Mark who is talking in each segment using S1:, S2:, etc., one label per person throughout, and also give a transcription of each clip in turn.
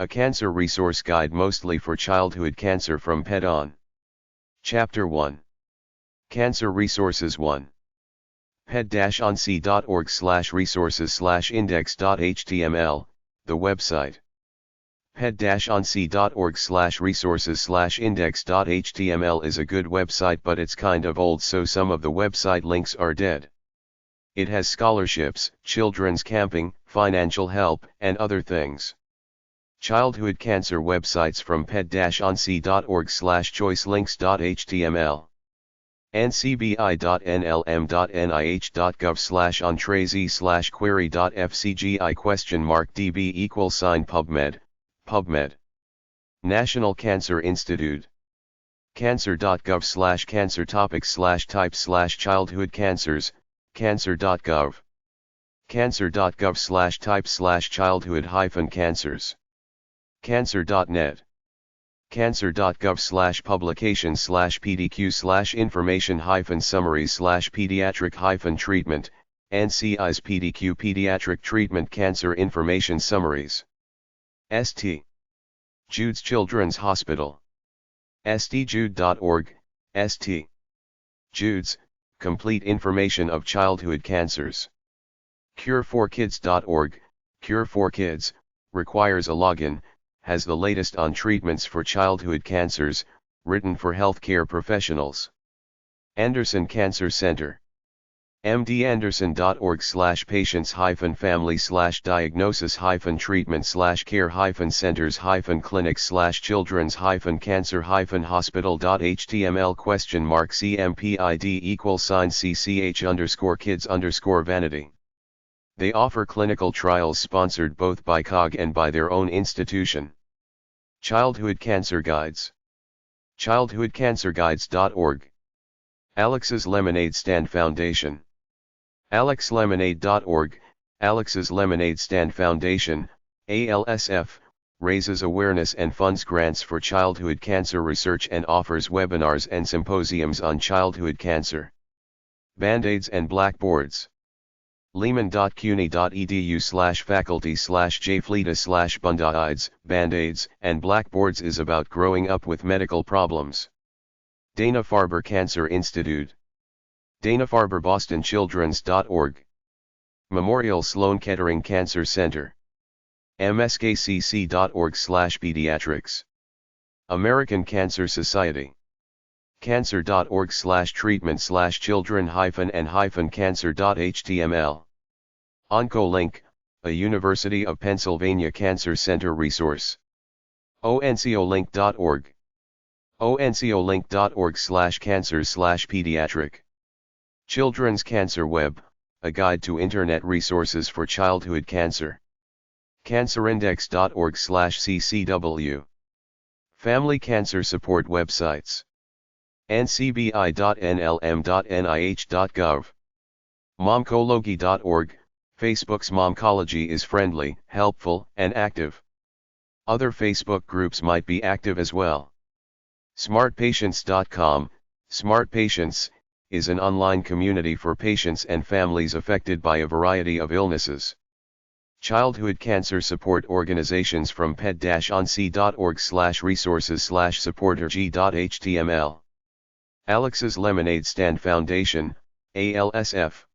S1: A cancer resource guide mostly for childhood cancer from Ped-Onc. Chapter 1. Cancer Resources 1. ped-onc.org/resources/index.html, the website. ped-onc.org/resources/index.html is a good website, but it's kind of old, so some of the website links are dead. It has scholarships, children's camping, financial help, and other things. Childhood cancer websites from ped-onc.org/choicelinks.html. ncbi.nlm.nih.gov/entrez/query.fcgi?db=PubMed, PubMed. National Cancer Institute. cancer.gov/cancer topics/types/childhood cancers, cancer.gov. cancer.gov/types/childhood-cancers. cancer.net. cancer.gov/publications/pdq/information-summaries/pediatric-treatment, NCI's PDQ Pediatric Treatment Cancer Information Summaries. St. Jude's Children's Hospital. stjude.org, St. Jude's, complete information of childhood cancers. Cure4kids.org, Cure4Kids, requires a login, has the latest on treatments for childhood cancers, written for healthcare professionals. Anderson Cancer Center. mdAnderson.org/patients-families/diagnosis-clinics/care-centers-clinics/children's-cancer-hospital.html?CMPID=CCH_vanity. They offer clinical trials sponsored both by COG and by their own institution. Childhood Cancer Guides. childhoodcancerguides.org. Alex's Lemonade Stand Foundation. alexlemonade.org, Alex's Lemonade Stand Foundation, ALSF, raises awareness and funds grants for childhood cancer research and offers webinars and symposiums on childhood cancer. Band-Aids and Blackboards. lehman.cuny.edu/faculty/jfleta/bunda-aids, Band-Aids and Blackboards is about growing up with medical problems. Dana-Farber Cancer Institute. Dana-Farber-Boston-Children's.org. Memorial Sloan Kettering Cancer Center. mskcc.org/pediatrics. American Cancer Society. cancer.org/treatment/children-and-cancer.html. OncoLink, a University of Pennsylvania Cancer Center resource. oncolink.org. oncolink.org/cancers/pediatric. Children's Cancer Web, a guide to internet resources for childhood cancer. cancerindex.org/ccw. Family Cancer Support websites. ncbi.nlm.nih.gov. momcology.org, Facebook's Momcology is friendly, helpful, and active. Other Facebook groups might be active as well. smartpatients.com, Smart Patients, is an online community for patients and families affected by a variety of illnesses. Childhood cancer support organizations from ped-onc.org/resources/supporterg.html. Alex's Lemonade Stand Foundation, ALSF.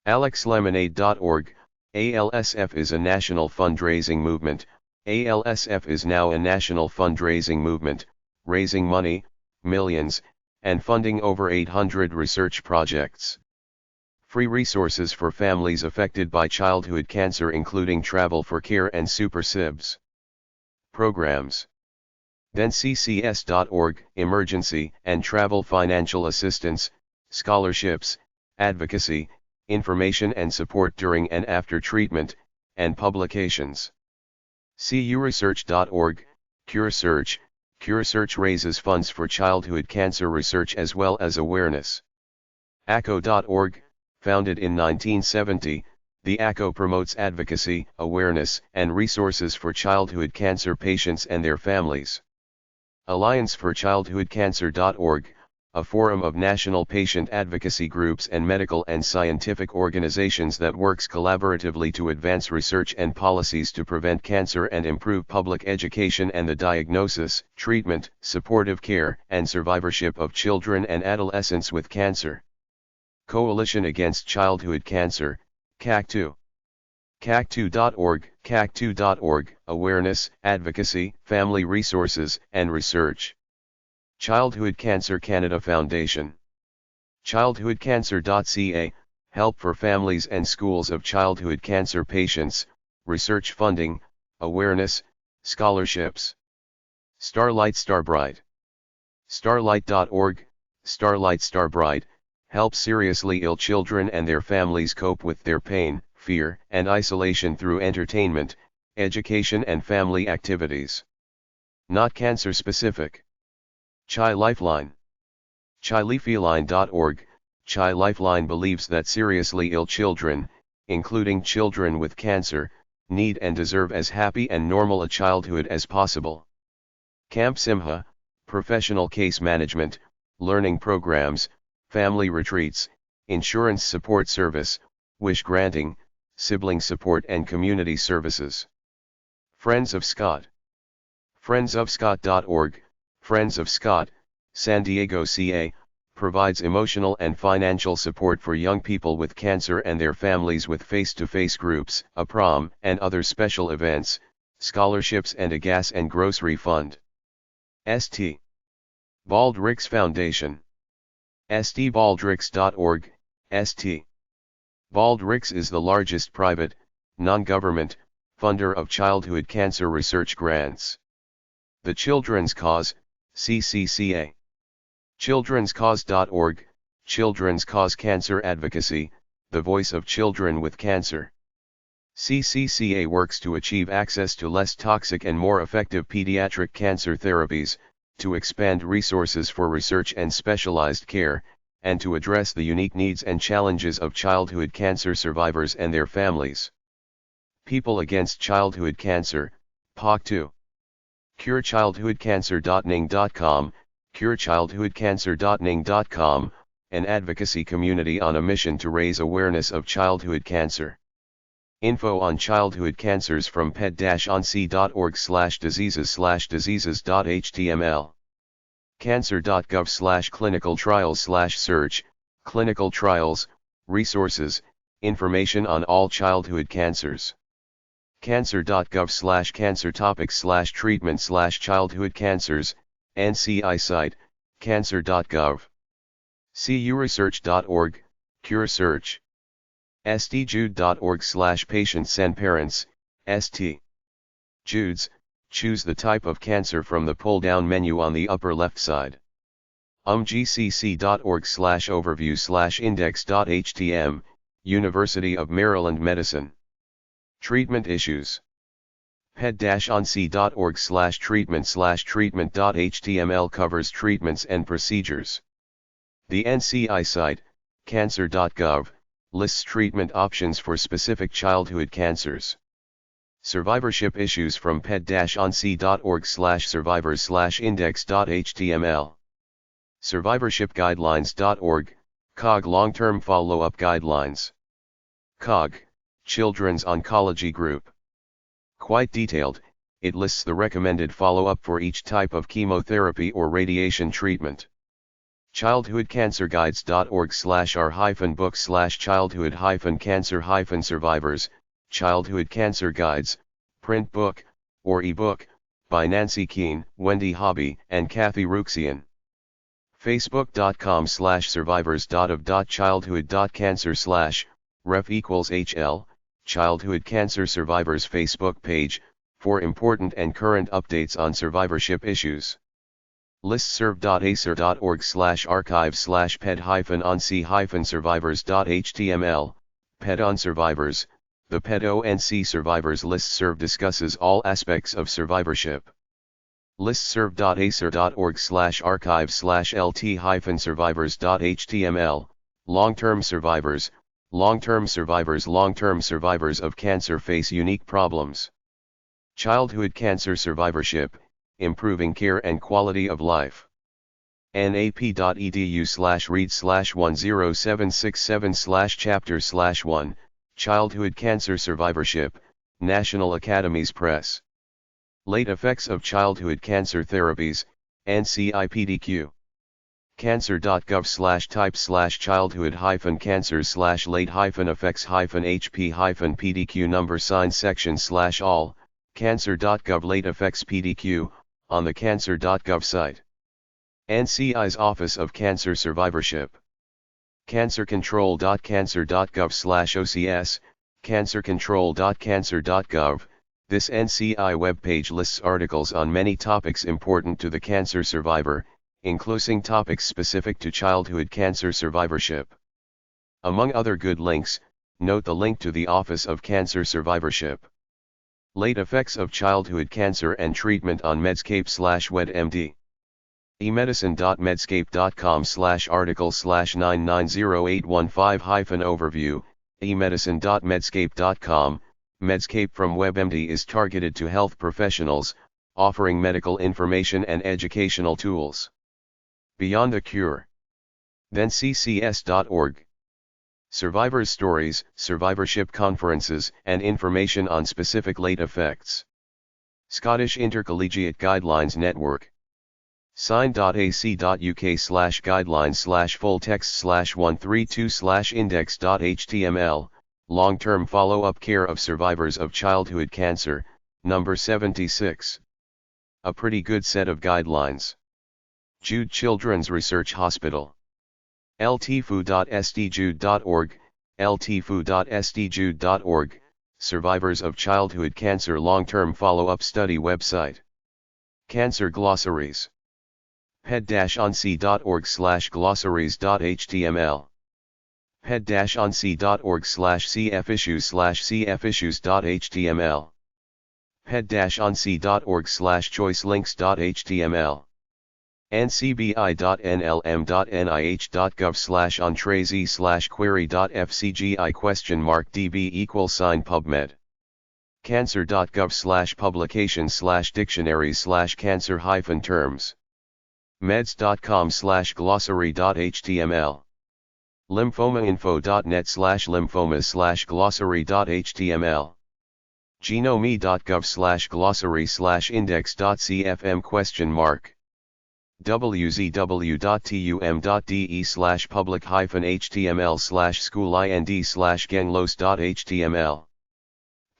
S1: alexlemonade.org, ALSF is a national fundraising movement. ALSF is now a national fundraising movement, raising money, millions, and funding over 800 research projects. Free resources for families affected by childhood cancer including Travel for Care and Super SIBS programs. thenCCS.org, Emergency and Travel Financial Assistance, Scholarships, Advocacy, Information and Support During and After Treatment, and Publications. curesearch.org, CureSearch. CureSearch raises funds for childhood cancer research as well as awareness. ACO.org, founded in 1970, the ACO promotes advocacy, awareness, and resources for childhood cancer patients and their families. AllianceForChildhoodCancer.org, a forum of national patient advocacy groups and medical and scientific organizations that works collaboratively to advance research and policies to prevent cancer and improve public education and the diagnosis, treatment, supportive care, and survivorship of children and adolescents with cancer. Coalition Against Childhood Cancer, CAC2. CAC2.org, CAC2.org, Awareness, Advocacy, Family Resources, and Research. Childhood Cancer Canada Foundation. Childhoodcancer.ca, help for families and schools of childhood cancer patients, research funding, awareness, scholarships. Starlight Starbright. Starlight.org, Starlight Starbright, help seriously ill children and their families cope with their pain, fear, and isolation through entertainment, education and family activities. Not cancer specific. Chi Lifeline. ChiLifeline.org, Chi Lifeline believes that seriously ill children, including children with cancer, need and deserve as happy and normal a childhood as possible. Camp Simha, professional case management, learning programs, family retreats, insurance support service, wish granting, sibling support and community services. Friends of Scott. Friendsofscott.org, Friends of Scott, San Diego CA, provides emotional and financial support for young people with cancer and their families with face-to-face groups, a prom, and other special events, scholarships and a gas and grocery fund. St. Baldrick's Foundation. stbaldricks.org, St. Baldrick's is the largest private, non-government, funder of childhood cancer research grants. The Children's Cause, CCCA. Childrenscause.org, Children's Cause Cancer Advocacy, the voice of children with cancer. CCCA works to achieve access to less toxic and more effective pediatric cancer therapies, to expand resources for research and specialized care, and to address the unique needs and challenges of childhood cancer survivors and their families. People Against Childhood Cancer, POC2. CureChildhoodCancer.ning.com, CureChildhoodCancer.ning.com, an advocacy community on a mission to raise awareness of childhood cancer. Info on childhood cancers from ped-onc.org/diseases/diseases.html. Cancer.gov/clinicaltrials/search, clinical trials, resources, information on all childhood cancers. Cancer.gov/cancer topics/treatment/childhood cancers, NCI site, cancer.gov. curesearch.org, CureSearch. stjude.org/patients and parents, St. Jude's, choose the type of cancer from the pull-down menu on the upper left side. umgcc.org/overview/index.htm, University of Maryland Medicine. Treatment issues. ped-onc.org/treatment/treatment.html covers treatments and procedures. The NCI site, cancer.gov, lists treatment options for specific childhood cancers. Survivorship issues from ped-onc.org/survivors/index.html. Survivorshipguidelines.org, COG long-term follow-up guidelines. COG, Children's Oncology Group. Quite detailed, it lists the recommended follow-up for each type of chemotherapy or radiation treatment. childhoodcancerguides.org/r-book/childhood-cancer-survivors, Childhood Cancer Guides, print book, or e-book, by Nancy Keene, Wendy Hobby, and Kathy Ruxian. Facebook.com/survivors.of.childhood.cancer/ ref = HL, Childhood Cancer Survivors Facebook page, for important and current updates on survivorship issues. listserv.acer.org/archive/ped-onc-survivors.html, Ped-On Survivors, the Ped-Onc Survivors listserv discusses all aspects of survivorship. listserv.acer.org/archive/lt-survivors.html, Long-term survivors, long-term survivors. Long-term survivors of cancer face unique problems. Childhood cancer survivorship, improving care and quality of life. nap.edu/read/1067/chapter/1 Childhood Cancer Survivorship, National Academies Press. Late Effects of Childhood Cancer Therapies, NCI-PDQ. cancer.gov/type/childhood-cancers/late-effects-HP-PDQ number sign section/all, cancer.gov late effects PDQ, on the cancer.gov site. NCI's Office of Cancer Survivorship. cancercontrol.cancer.gov/OCS, cancercontrol.cancer.gov. This NCI webpage lists articles on many topics important to the cancer survivor, including topics specific to childhood cancer survivorship. Among other good links, note the link to the Office of Cancer Survivorship. Late Effects of Childhood Cancer and Treatment on Medscape/WebMD. emedicine.medscape.com/article/990815-overview, emedicine.medscape.com. Medscape from WebMD is targeted to health professionals, offering medical information and educational tools. Beyond the Cure. Then ccs.org. Survivors' stories, survivorship conferences, and information on specific late effects. Scottish Intercollegiate Guidelines Network. sign.ac.uk/guidelines/full-text/132/index.html, Long-Term Follow-Up Care of Survivors of Childhood Cancer, number 76. A pretty good set of guidelines. Jude Children's Research Hospital. ltfu.sdjude.org, ltfu.sdjude.org, Survivors of Childhood Cancer Long-Term Follow-Up Study website. Cancer Glossaries. ped-onc.org/glossaries.html. ped-onc.org/cfissues/cfissues.html. ped-onc.org/choicelinks.html. ncbi.nlm.nih.gov/entrezy/query.fcgi?db=PubMed. cancer.gov/publications/dictionaries/cancer-terms. meds.com/glossary.html. lymphomainfo.net/lymphomas/glossary.html. genome.gov/glossary/index.cfm?. wzw.tum.de/public-html/school-ind/ganglos.html.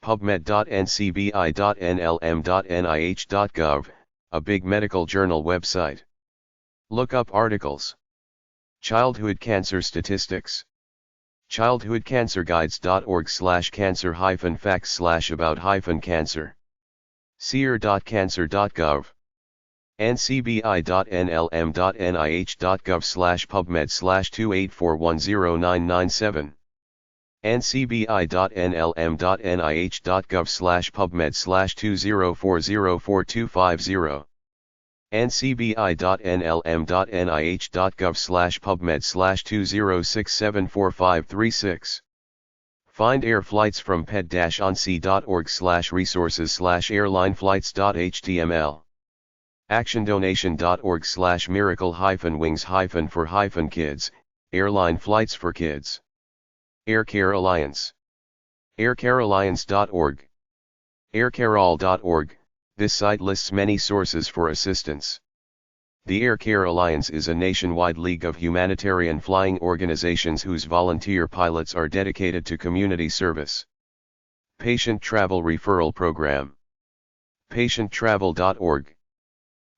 S1: pubmed.ncbi.nlm.nih.gov, a big medical journal website. Look up articles. Childhood Cancer Statistics. childhoodcancer-guides.org/cancer-facts/about-cancer. seer.cancer.gov. ncbi.nlm.nih.gov/pubmed/284109997. ncbi.nlm.nih.gov/pubmed/204042050. ncbi.nlm.nih.gov/pubmed/206745536. Find air flights from ped-onc.org/resources/airlineflights.html. actiondonation.org/miracle-wings-for-kids, airline flights for kids. Air Care Alliance. aircarealliance.org. aircareall.org, this site lists many sources for assistance. The Air Care Alliance is a nationwide league of humanitarian flying organizations whose volunteer pilots are dedicated to community service. Patient Travel Referral Program. patienttravel.org.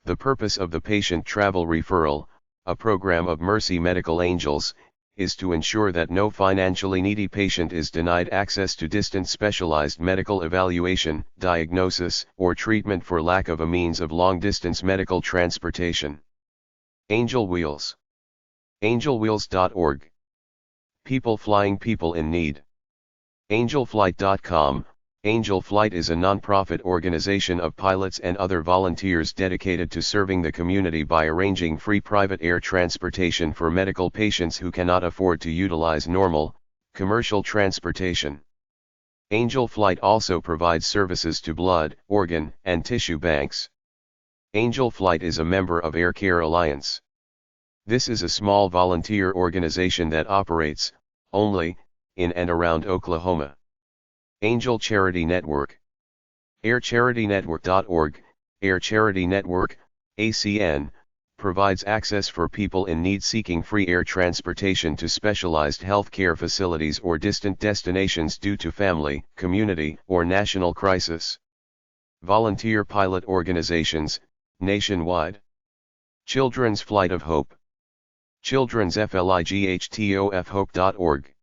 S1: The purpose of the Patient Travel Referral, a program of Mercy Medical Angels, is to ensure that no financially needy patient is denied access to distant specialized medical evaluation, diagnosis, or treatment for lack of a means of long-distance medical transportation. Angel Wheels. angelwheels.org. People flying people in need. angelflight.com. Angel Flight is a non-profit organization of pilots and other volunteers dedicated to serving the community by arranging free private air transportation for medical patients who cannot afford to utilize normal, commercial transportation. Angel Flight also provides services to blood, organ, and tissue banks. Angel Flight is a member of Air Care Alliance. This is a small volunteer organization that operates, only, in and around Oklahoma. Angel Charity Network. AirCharityNetwork.org, Air Charity Network, ACN, provides access for people in need seeking free air transportation to specialized healthcare facilities or distant destinations due to family, community, or national crisis. Volunteer pilot organizations, nationwide. Children's Flight of Hope. Children's FLIGHTOF Hope.org.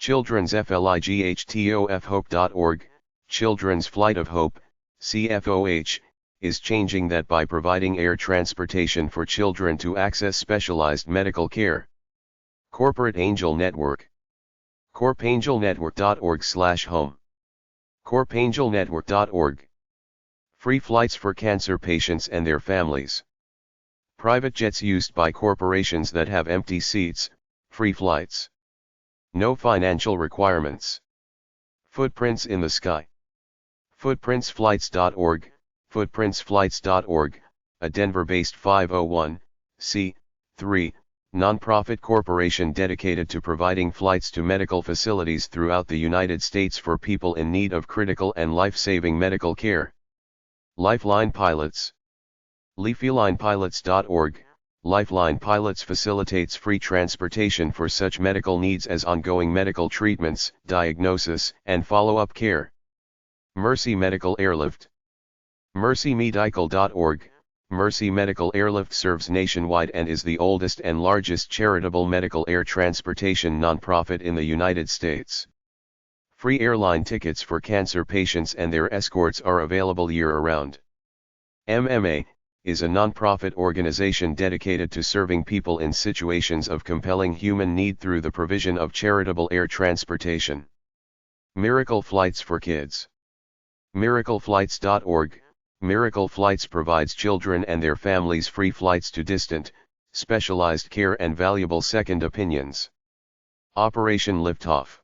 S1: Children's FLIGHTOF Hope.org, Children's Flight of Hope, CFOH, is changing that by providing air transportation for children to access specialized medical care. Corporate Angel Network. CorpAngelNetwork.org/home. CorpAngelNetwork.org. Free flights for cancer patients and their families. Private jets used by corporations that have empty seats, free flights. No financial requirements. Footprints in the Sky. Footprintsflights.org, Footprintsflights.org, a Denver-based 501(c)(3) nonprofit corporation dedicated to providing flights to medical facilities throughout the United States for people in need of critical and life-saving medical care. Lifeline Pilots. LeafyLinePilots.org, Lifeline Pilots facilitates free transportation for such medical needs as ongoing medical treatments, diagnosis, and follow-up care. Mercy Medical Airlift. MercyMedical.org, Mercy Medical Airlift serves nationwide and is the oldest and largest charitable medical air transportation nonprofit in the United States. Free airline tickets for cancer patients and their escorts are available year-round. MMA is a nonprofit organization dedicated to serving people in situations of compelling human need through the provision of charitable air transportation. Miracle Flights for Kids. MiracleFlights.org, Miracle Flights provides children and their families free flights to distant, specialized care and valuable second opinions. Operation Liftoff.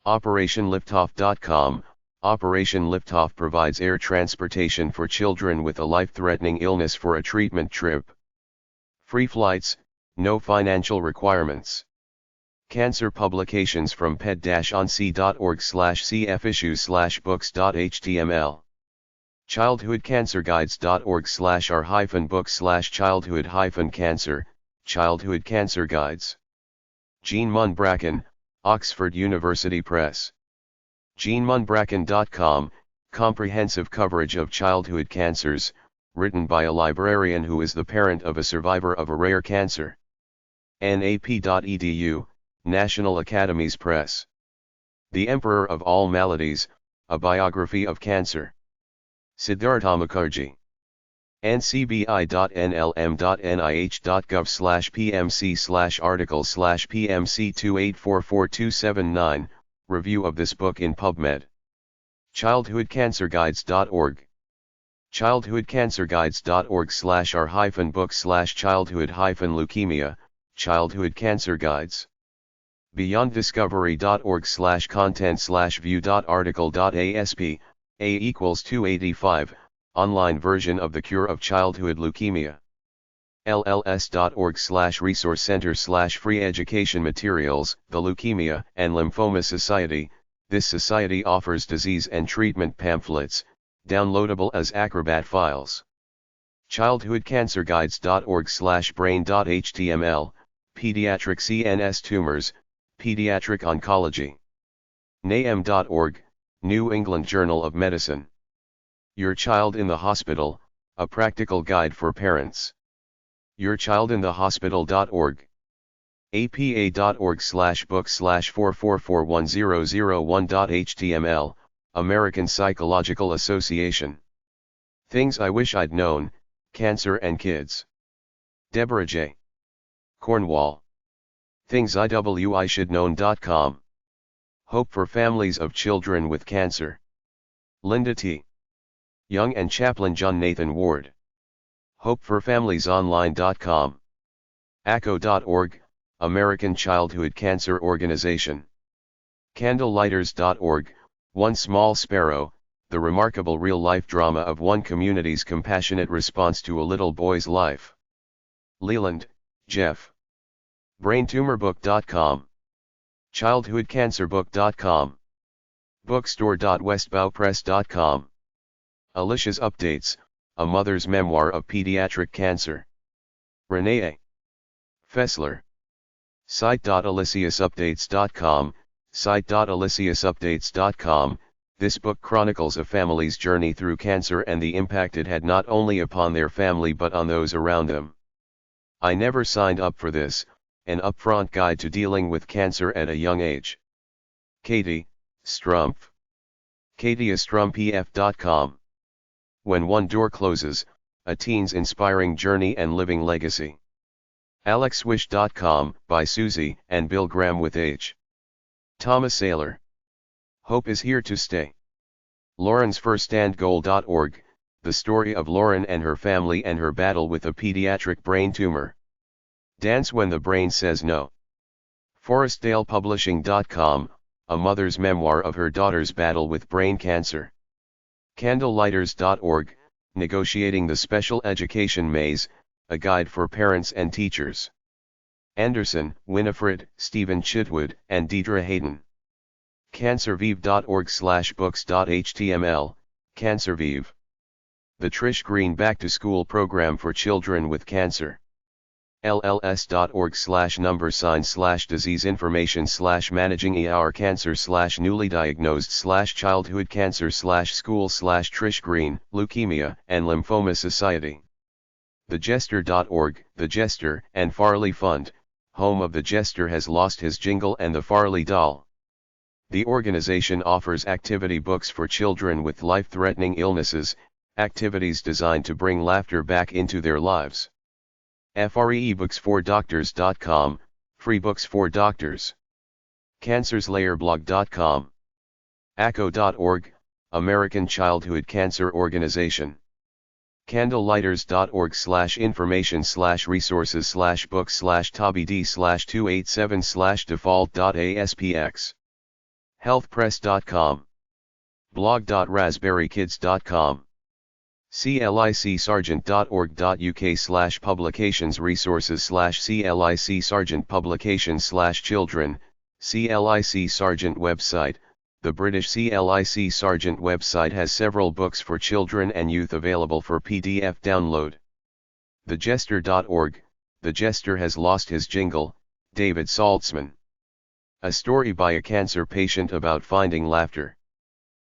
S1: OperationLiftoff.com, Operation Liftoff provides air transportation for children with a life-threatening illness for a treatment trip. Free flights, no financial requirements. Cancer publications from ped-onc.org/cfissues/books.html. childhoodcancerguides.org/r-book/childhood-cancer, Childhood Cancer Guides. Jean Munbraken, Oxford University Press. JeanMunbraken.com, comprehensive coverage of childhood cancers, written by a librarian who is the parent of a survivor of a rare cancer. NAP.edu, National Academies Press. The Emperor of All Maladies, a biography of cancer. Siddhartha Mukherjee. ncbi.nlm.nih.gov/pmc/article/pmc2844279, review of this book in PubMed. childhoodcancerguides.org. childhoodcancerguides.org/r-book/childhood-leukemia, Childhood Cancer Guides. beyonddiscovery.org/content/view.article.asp, A=285, online version of the cure of childhood leukemia. lls.org/resource center/free education materials, the Leukemia and Lymphoma Society. This society offers disease and treatment pamphlets, downloadable as Acrobat files. childhoodcancerguides.org/brain.html, pediatric CNS tumors, pediatric oncology. NAM.org, New England Journal of Medicine. Your Child in the Hospital, a practical guide for parents. yourchildinthehospital.org. apa.org/book/4441001.html, American Psychological Association. Things I Wish I'd Known, Cancer and Kids. Deborah J. Cornwall. ThingsIWIShouldKnown.com. Hope for Families of Children with Cancer. Linda T. Young and Chaplain John Nathan Ward. HopeForFamiliesOnline.com. ACO.org, American Childhood Cancer Organization. Candlelighters.org, One Small Sparrow, the remarkable real-life drama of one community's compassionate response to a little boy's life. Leland, Jeff. BrainTumorBook.com. ChildhoodCancerBook.com. Bookstore.westbowpress.com. Alicia's Updates, A Mother's Memoir of Pediatric Cancer. Renee A. Fessler. Site.aliciasupdates.com, site.aliciasupdates.com. This book chronicles a family's journey through cancer and the impact it had not only upon their family but on those around them. I never signed up for this, an upfront guide to dealing with cancer at a young age. Katie Strumpf. katiestrumpf.com. When One Door Closes, A Teen's Inspiring Journey and Living Legacy. AlexSwish.com, by Susie and Bill Graham with H. Thomas Saylor. Hope is Here to Stay. LaurensFirstandGoal.org, the story of Lauren and her family and her battle with a pediatric brain tumor. Dance When the Brain Says No. ForestdalePublishing.com, a mother's memoir of her daughter's battle with brain cancer. Candlelighters.org, Negotiating the Special Education Maze, a guide for parents and teachers. Anderson, Winifred, Stephen Chitwood, and Deidre Hayden. CancerVive.org/books.html, CancerVive. The Trish Green Back to School Program for Children with Cancer. LLS.org/#disease information/managing ER cancer /newly diagnosed childhood cancer school Trish Green, Leukemia and Lymphoma Society. TheJester.org, The Jester and Farley Fund, home of The Jester Has Lost His Jingle and the Farley Doll. The organization offers activity books for children with life-threatening illnesses, activities designed to bring laughter back into their lives. FREebooksForDoctors.com, free books for doctors. CancersLayerblog.com. ACO.org, American Childhood Cancer Organization. Candlelighters.org/information/resources/tobd/287/default.aspx. Healthpress.com. blog.raspberrykids.com. clicsargent.org.uk/publications resources/clicsargent publications/children, CLIC Sargent website. The British CLIC Sargent website has several books for children and youth available for PDF download. TheJester.org, The Jester Has Lost His Jingle, David Saltzman. A story by a cancer patient about finding laughter.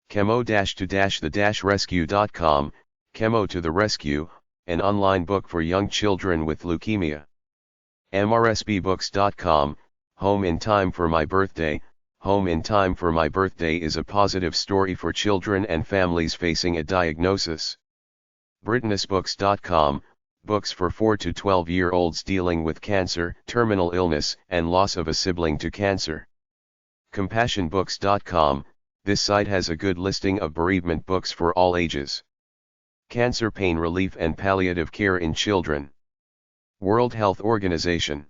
S1: Chemo-to-the-rescue.com, Chemo to the Rescue, an online book for young children with leukemia. MRSBbooks.com, Home in Time for My Birthday. Home in Time for My Birthday is a positive story for children and families facing a diagnosis. BritnessBooks.com, books for 4 to 12-year-olds dealing with cancer, terminal illness, and loss of a sibling to cancer. CompassionBooks.com, this site has a good listing of bereavement books for all ages. Cancer Pain Relief and Palliative Care in Children. World Health Organization.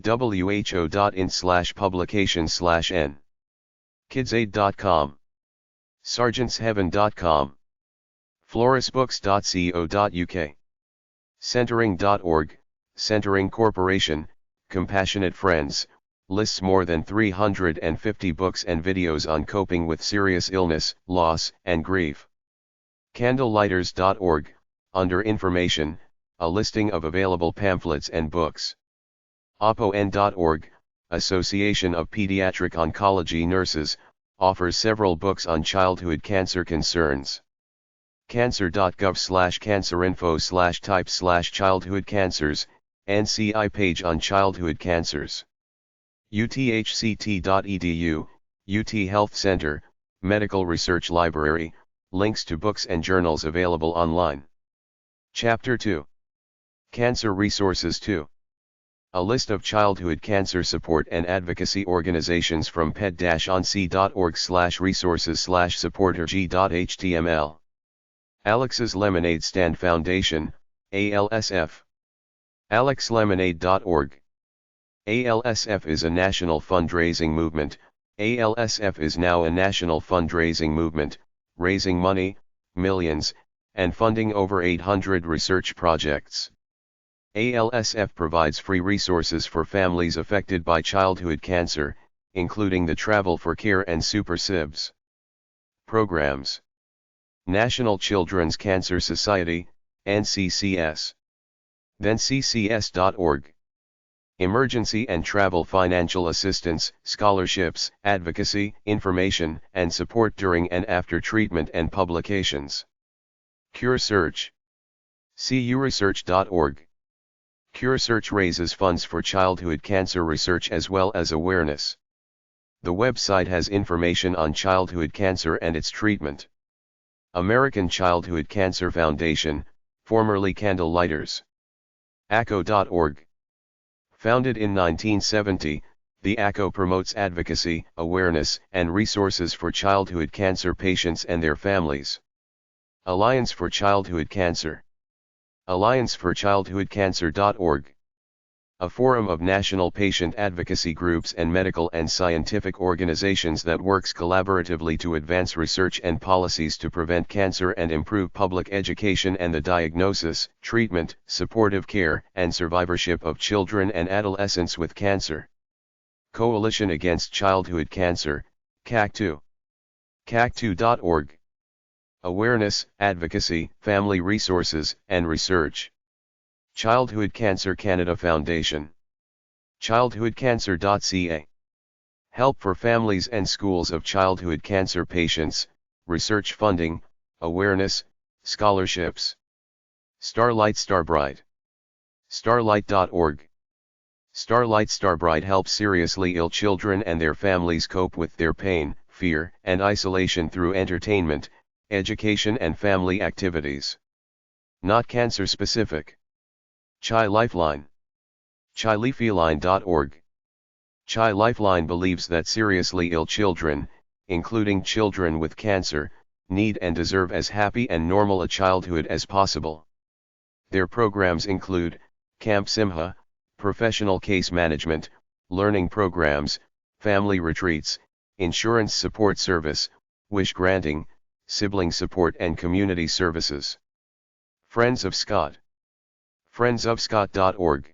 S1: who.in/publication/n. kidsaid.com. sergeantsheaven.com. florisbooks.co.uk. Centering.org, Centering Corporation, Compassionate Friends, lists more than 350 books and videos on coping with serious illness, loss, and grief. Candlelighters.org, under Information, a listing of available pamphlets and books. APON.org, Association of Pediatric Oncology Nurses, offers several books on childhood cancer concerns. Cancer.gov/cancerinfo/type/childhood cancers, NCI page on childhood cancers. uthct.edu, UT Health Center, Medical Research Library, links to books and journals available online. Chapter 2. Cancer Resources 2. A list of childhood cancer support and advocacy organizations from ped-onc.org/resources/supporterg.html. Alex's Lemonade Stand Foundation, ALSF. alexlemonade.org. ALSF is a national fundraising movement. ALSF is now a national fundraising movement, raising money, millions, and funding over 800 research projects. ALSF provides free resources for families affected by childhood cancer, including the Travel for Care and Super SIBS programs. National Children's Cancer Society, NCCS. Then CCS.org. Emergency and travel financial assistance, scholarships, advocacy, information, and support during and after treatment and publications. Cure Search. CUResearch.org. Cure Search raises funds for childhood cancer research as well as awareness. The website has information on childhood cancer and its treatment. American Childhood Cancer Foundation, formerly Candlelighters. ACO.org. Founded in 1970, the ACO promotes advocacy, awareness, and resources for childhood cancer patients and their families. Alliance for Childhood Cancer. AllianceForChildhoodCancer.org. A forum of national patient advocacy groups and medical and scientific organizations that works collaboratively to advance research and policies to prevent cancer and improve public education and the diagnosis, treatment, supportive care, and survivorship of children and adolescents with cancer. Coalition Against Childhood Cancer, CAC2. CAC2.org. Awareness, advocacy, family resources, and research. Childhood Cancer Canada Foundation. Childhoodcancer.ca. Help for families and schools of childhood cancer patients, research funding, awareness, scholarships. Starlight Starbright. Starlight.org. Starlight Starbright helps seriously ill children and their families cope with their pain, fear, and isolation through entertainment, education and family activities. Not cancer specific. Chi Lifeline. ChiLifeline.org. Chi Lifeline believes that seriously ill children, including children with cancer, need and deserve as happy and normal a childhood as possible. Their programs include Camp Simha, professional case management, learning programs, family retreats, insurance support service, wish granting, sibling support and community services. Friends of Scott. friendsofscott.org.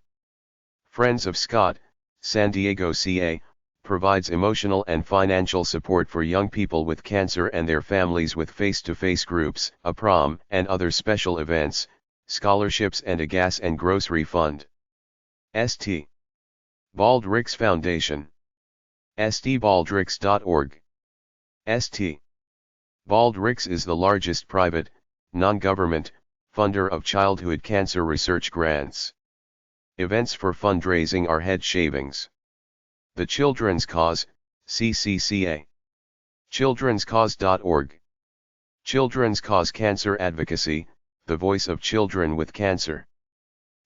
S1: Friends of Scott, San Diego, CA, provides emotional and financial support for young people with cancer and their families with face-to-face groups, a prom, and other special events, scholarships and a gas and grocery fund. St. Baldrick's Foundation. stbaldricks.org. St. Baldrick's is the largest private, non-government, funder of childhood cancer research grants. Events for fundraising are head shavings. The Children's Cause, CCCA. childrenscause.org. Children's Cause Cancer Advocacy, the voice of children with cancer.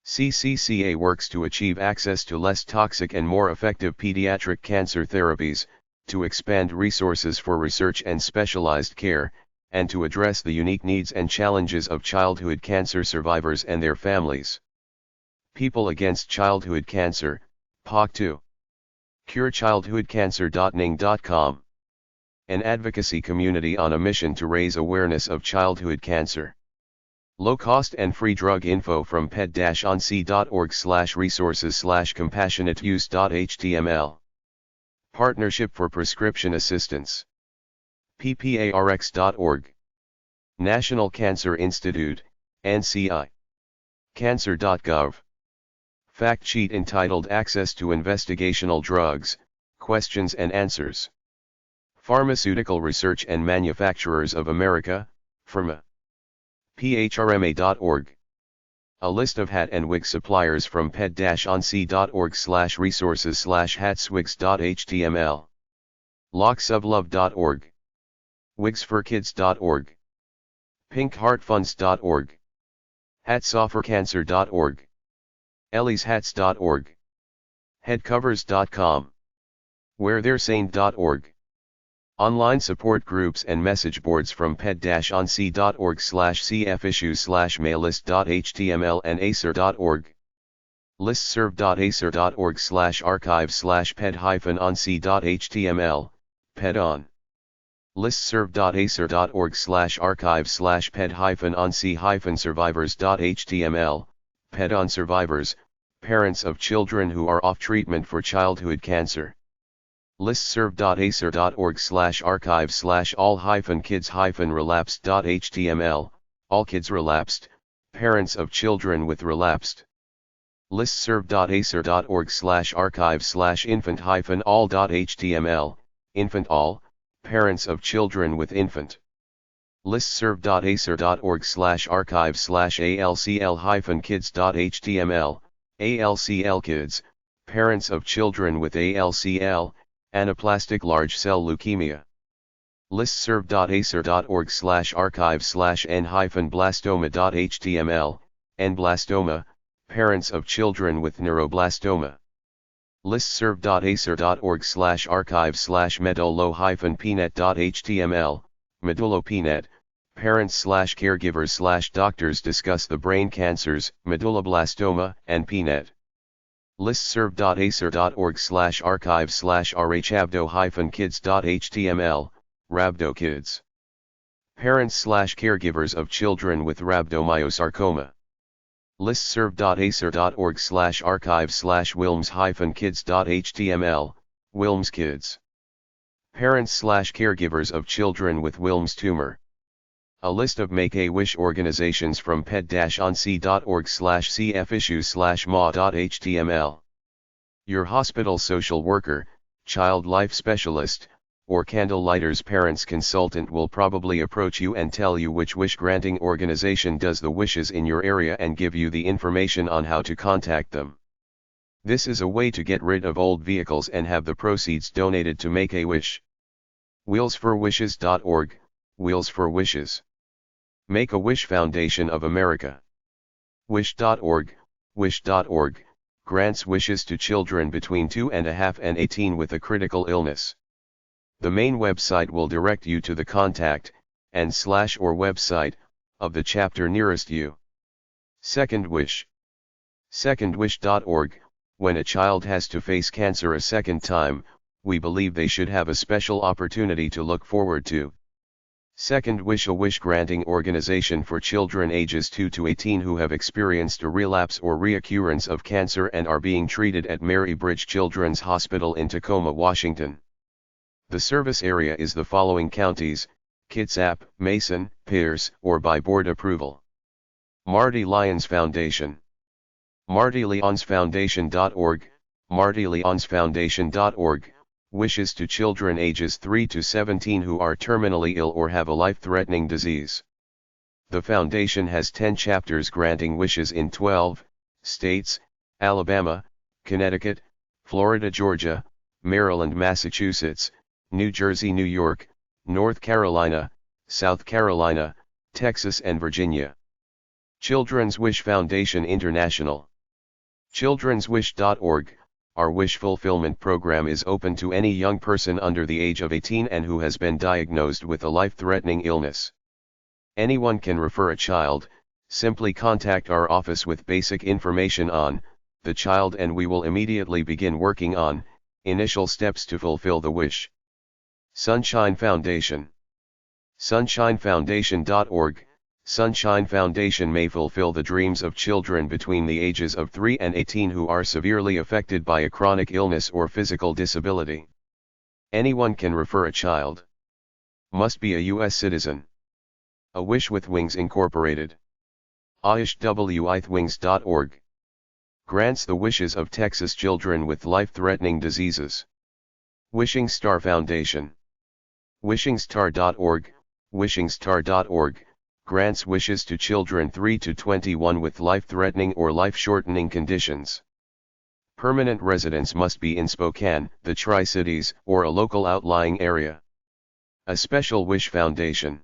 S1: CCCA works to achieve access to less toxic and more effective pediatric cancer therapies, to expand resources for research and specialized care, and to address the unique needs and challenges of childhood cancer survivors and their families. People Against Childhood Cancer, POC2. CureChildhoodCancer.ning.com. An advocacy community on a mission to raise awareness of childhood cancer. Low-cost and free drug info from ped-onc.org/resources/compassionateuse.html. Partnership for Prescription Assistance. pparx.org. National Cancer Institute, NCI. Cancer.gov. Fact sheet entitled Access to Investigational Drugs, Questions and Answers. Pharmaceutical Research and Manufacturers of America, PHRMA. phrma.org. A list of hat and wig suppliers from ped-onc.org/resources/hatswigs.html. locksoflove.org. wigsforkids.org. pinkheartfunds.org. hatsoffercancer.org. ellishats.org. headcovers.com. wherethey'resane.org. Online support groups and message boards from ped-onc.org/cfissues/maillist.html and acer.org. listserv.acer.org/archive/ped-onc.html, Ped-On. listserv.acer.org/archive/ped-onc-survivors.html, Ped-Onc survivors, parents of children who are off treatment for childhood cancer. listserv.acer.org/archive/all-kids-relapsed.html, all kids relapsed, parents of children with relapsed. listserv.acer.org/archive/infant-all.html, infant all, parents of children with infant. listserv.acer.org/archive/alcl-kids.html, ALCL kids, parents of children with ALCL, anaplastic large cell leukemia. listserv.acer.org/archive/n-blastoma.html, nblastoma, parents of children with neuroblastoma. listserv.acer.org/archive/medullo-pnet.html, medullo-pnet, parents/caregivers/doctors discuss the brain cancers, medulloblastoma and pnet. listserv.acer.org/archive/rhabdo-kids.html, rhabdo-kids, parents/caregivers of children with rhabdomyosarcoma. listserv.acer.org/archive/wilms-kids.html, Wilms kids, parents/caregivers of children with Wilms tumor. A list of Make-A-Wish organizations from ped-onc.org/cfissues/ma.html. Your hospital social worker, child life specialist, or candle-lighter's parents consultant will probably approach you and tell you which wish-granting organization does the wishes in your area and give you the information on how to contact them. This is a way to get rid of old vehicles and have the proceeds donated to Make-A-Wish. Wheelsforwishes.org, Wheels for Wishes. Make-A-Wish Foundation of America. Wish.org, Wish.org, grants wishes to children between 2.5 and 18 with a critical illness. The main website will direct you to the contact, and/or website, of the chapter nearest you. Second Wish. Secondwish.org, when a child has to face cancer a second time, we believe they should have a special opportunity to look forward to. Second Wish, a wish-granting organization for children ages 2 to 18 who have experienced a relapse or reoccurrence of cancer and are being treated at Mary Bridge Children's Hospital in Tacoma, Washington. The service area is the following counties: Kitsap, Mason, Pierce, or by board approval. Marty Lyons Foundation. MartyLyonsFoundation.org, MartyLyonsFoundation.org, wishes to children ages 3 to 17 who are terminally ill or have a life-threatening disease. The foundation has 10 chapters granting wishes in 12 states: Alabama, Connecticut, Florida, Georgia, Maryland, Massachusetts, New Jersey, New York, North Carolina, South Carolina, Texas and Virginia. Children's Wish Foundation International. Children'sWish.org, our wish fulfillment program is open to any young person under the age of 18 and who has been diagnosed with a life-threatening illness. Anyone can refer a child. Simply contact our office with basic information on the child and we will immediately begin working on initial steps to fulfill the wish. Sunshine Foundation. SunshineFoundation.org, Sunshine Foundation may fulfill the dreams of children between the ages of 3 and 18 who are severely affected by a chronic illness or physical disability. Anyone can refer a child. Must be a U.S. citizen. A Wish with Wings Incorporated. AishWithWings.org. Grants the wishes of Texas children with life-threatening diseases. Wishing Star Foundation. WishingStar.org, WishingStar.org, grants wishes to children 3 to 21 with life-threatening or life-shortening conditions. Permanent residence must be in Spokane, the Tri-Cities, or a local outlying area. A Special Wish Foundation.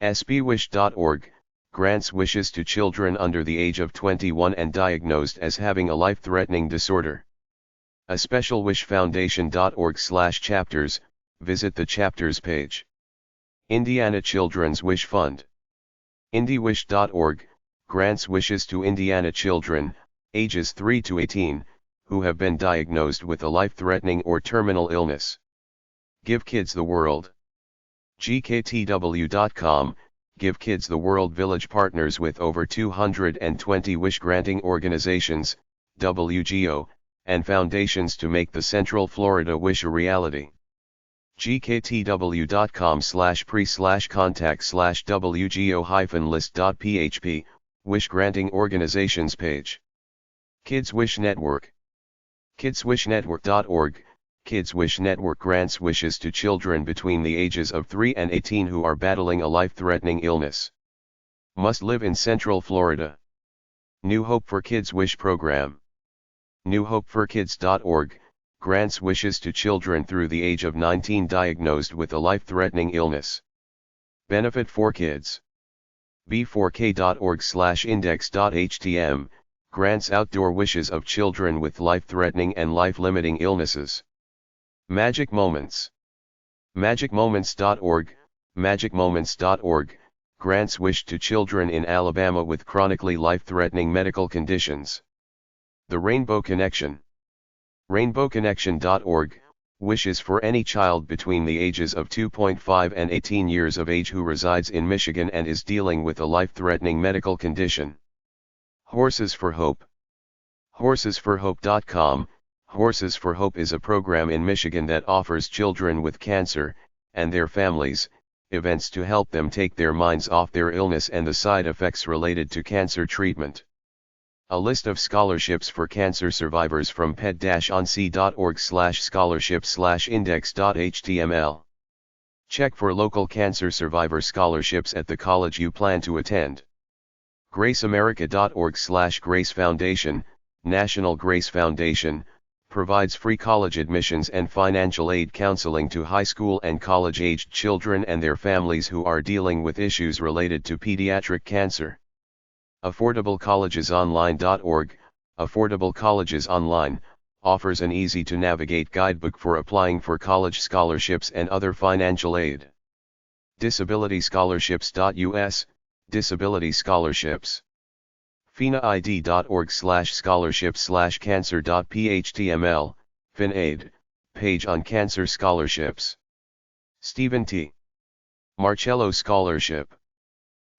S1: SBWish.org, grants wishes to children under the age of 21 and diagnosed as having a life-threatening disorder. A Special Wish Foundation.org/chapters, visit the chapters page. Indiana Children's Wish Fund. IndieWish.org, grants wishes to Indiana children, ages 3 to 18, who have been diagnosed with a life-threatening or terminal illness. Give Kids the World. GKTW.com, Give Kids the World Village partners with over 220 wish-granting organizations, WGO, and foundations to make the Central Florida wish a reality. gktw.com/pre/contact/wgo-list.php, Wish Granting Organizations page. Kids Wish Network. kidswishnetwork.org. Kids Wish Network grants wishes to children between the ages of 3 and 18 who are battling a life-threatening illness. Must live in Central Florida. New Hope for Kids Wish program. newhopeforkids.org grants wishes to children through the age of 19 diagnosed with a life-threatening illness. Benefit for Kids. b4k.org/index.htm grants outdoor wishes of children with life-threatening and life-limiting illnesses. Magic Moments. magicmoments.org. magicmoments.org grants wish to children in Alabama with chronically life-threatening medical conditions. The Rainbow Connection. rainbowconnection.org wishes for any child between the ages of 2.5 and 18 years of age who resides in Michigan and is dealing with a life-threatening medical condition. Horses for Hope. horsesforhope.com. Horses for Hope is a program in Michigan that offers children with cancer, and their families, events to help them take their minds off their illness and the side effects related to cancer treatment. A list of scholarships for cancer survivors from ped-onc.org/scholarship/index.html. Check for local cancer survivor scholarships at the college you plan to attend. graceamerica.org/Grace Foundation. National Grace Foundation provides free college admissions and financial aid counseling to high school and college-aged children and their families who are dealing with issues related to pediatric cancer. AffordableCollegesOnline.org. Affordable Colleges Online offers an easy-to-navigate guidebook for applying for college scholarships and other financial aid. DisabilityScholarships.us. Disability Scholarships. finaid.org/scholarships/cancer.phtml, FinAid, page on cancer scholarships. Stephen T. Marcello Scholarship.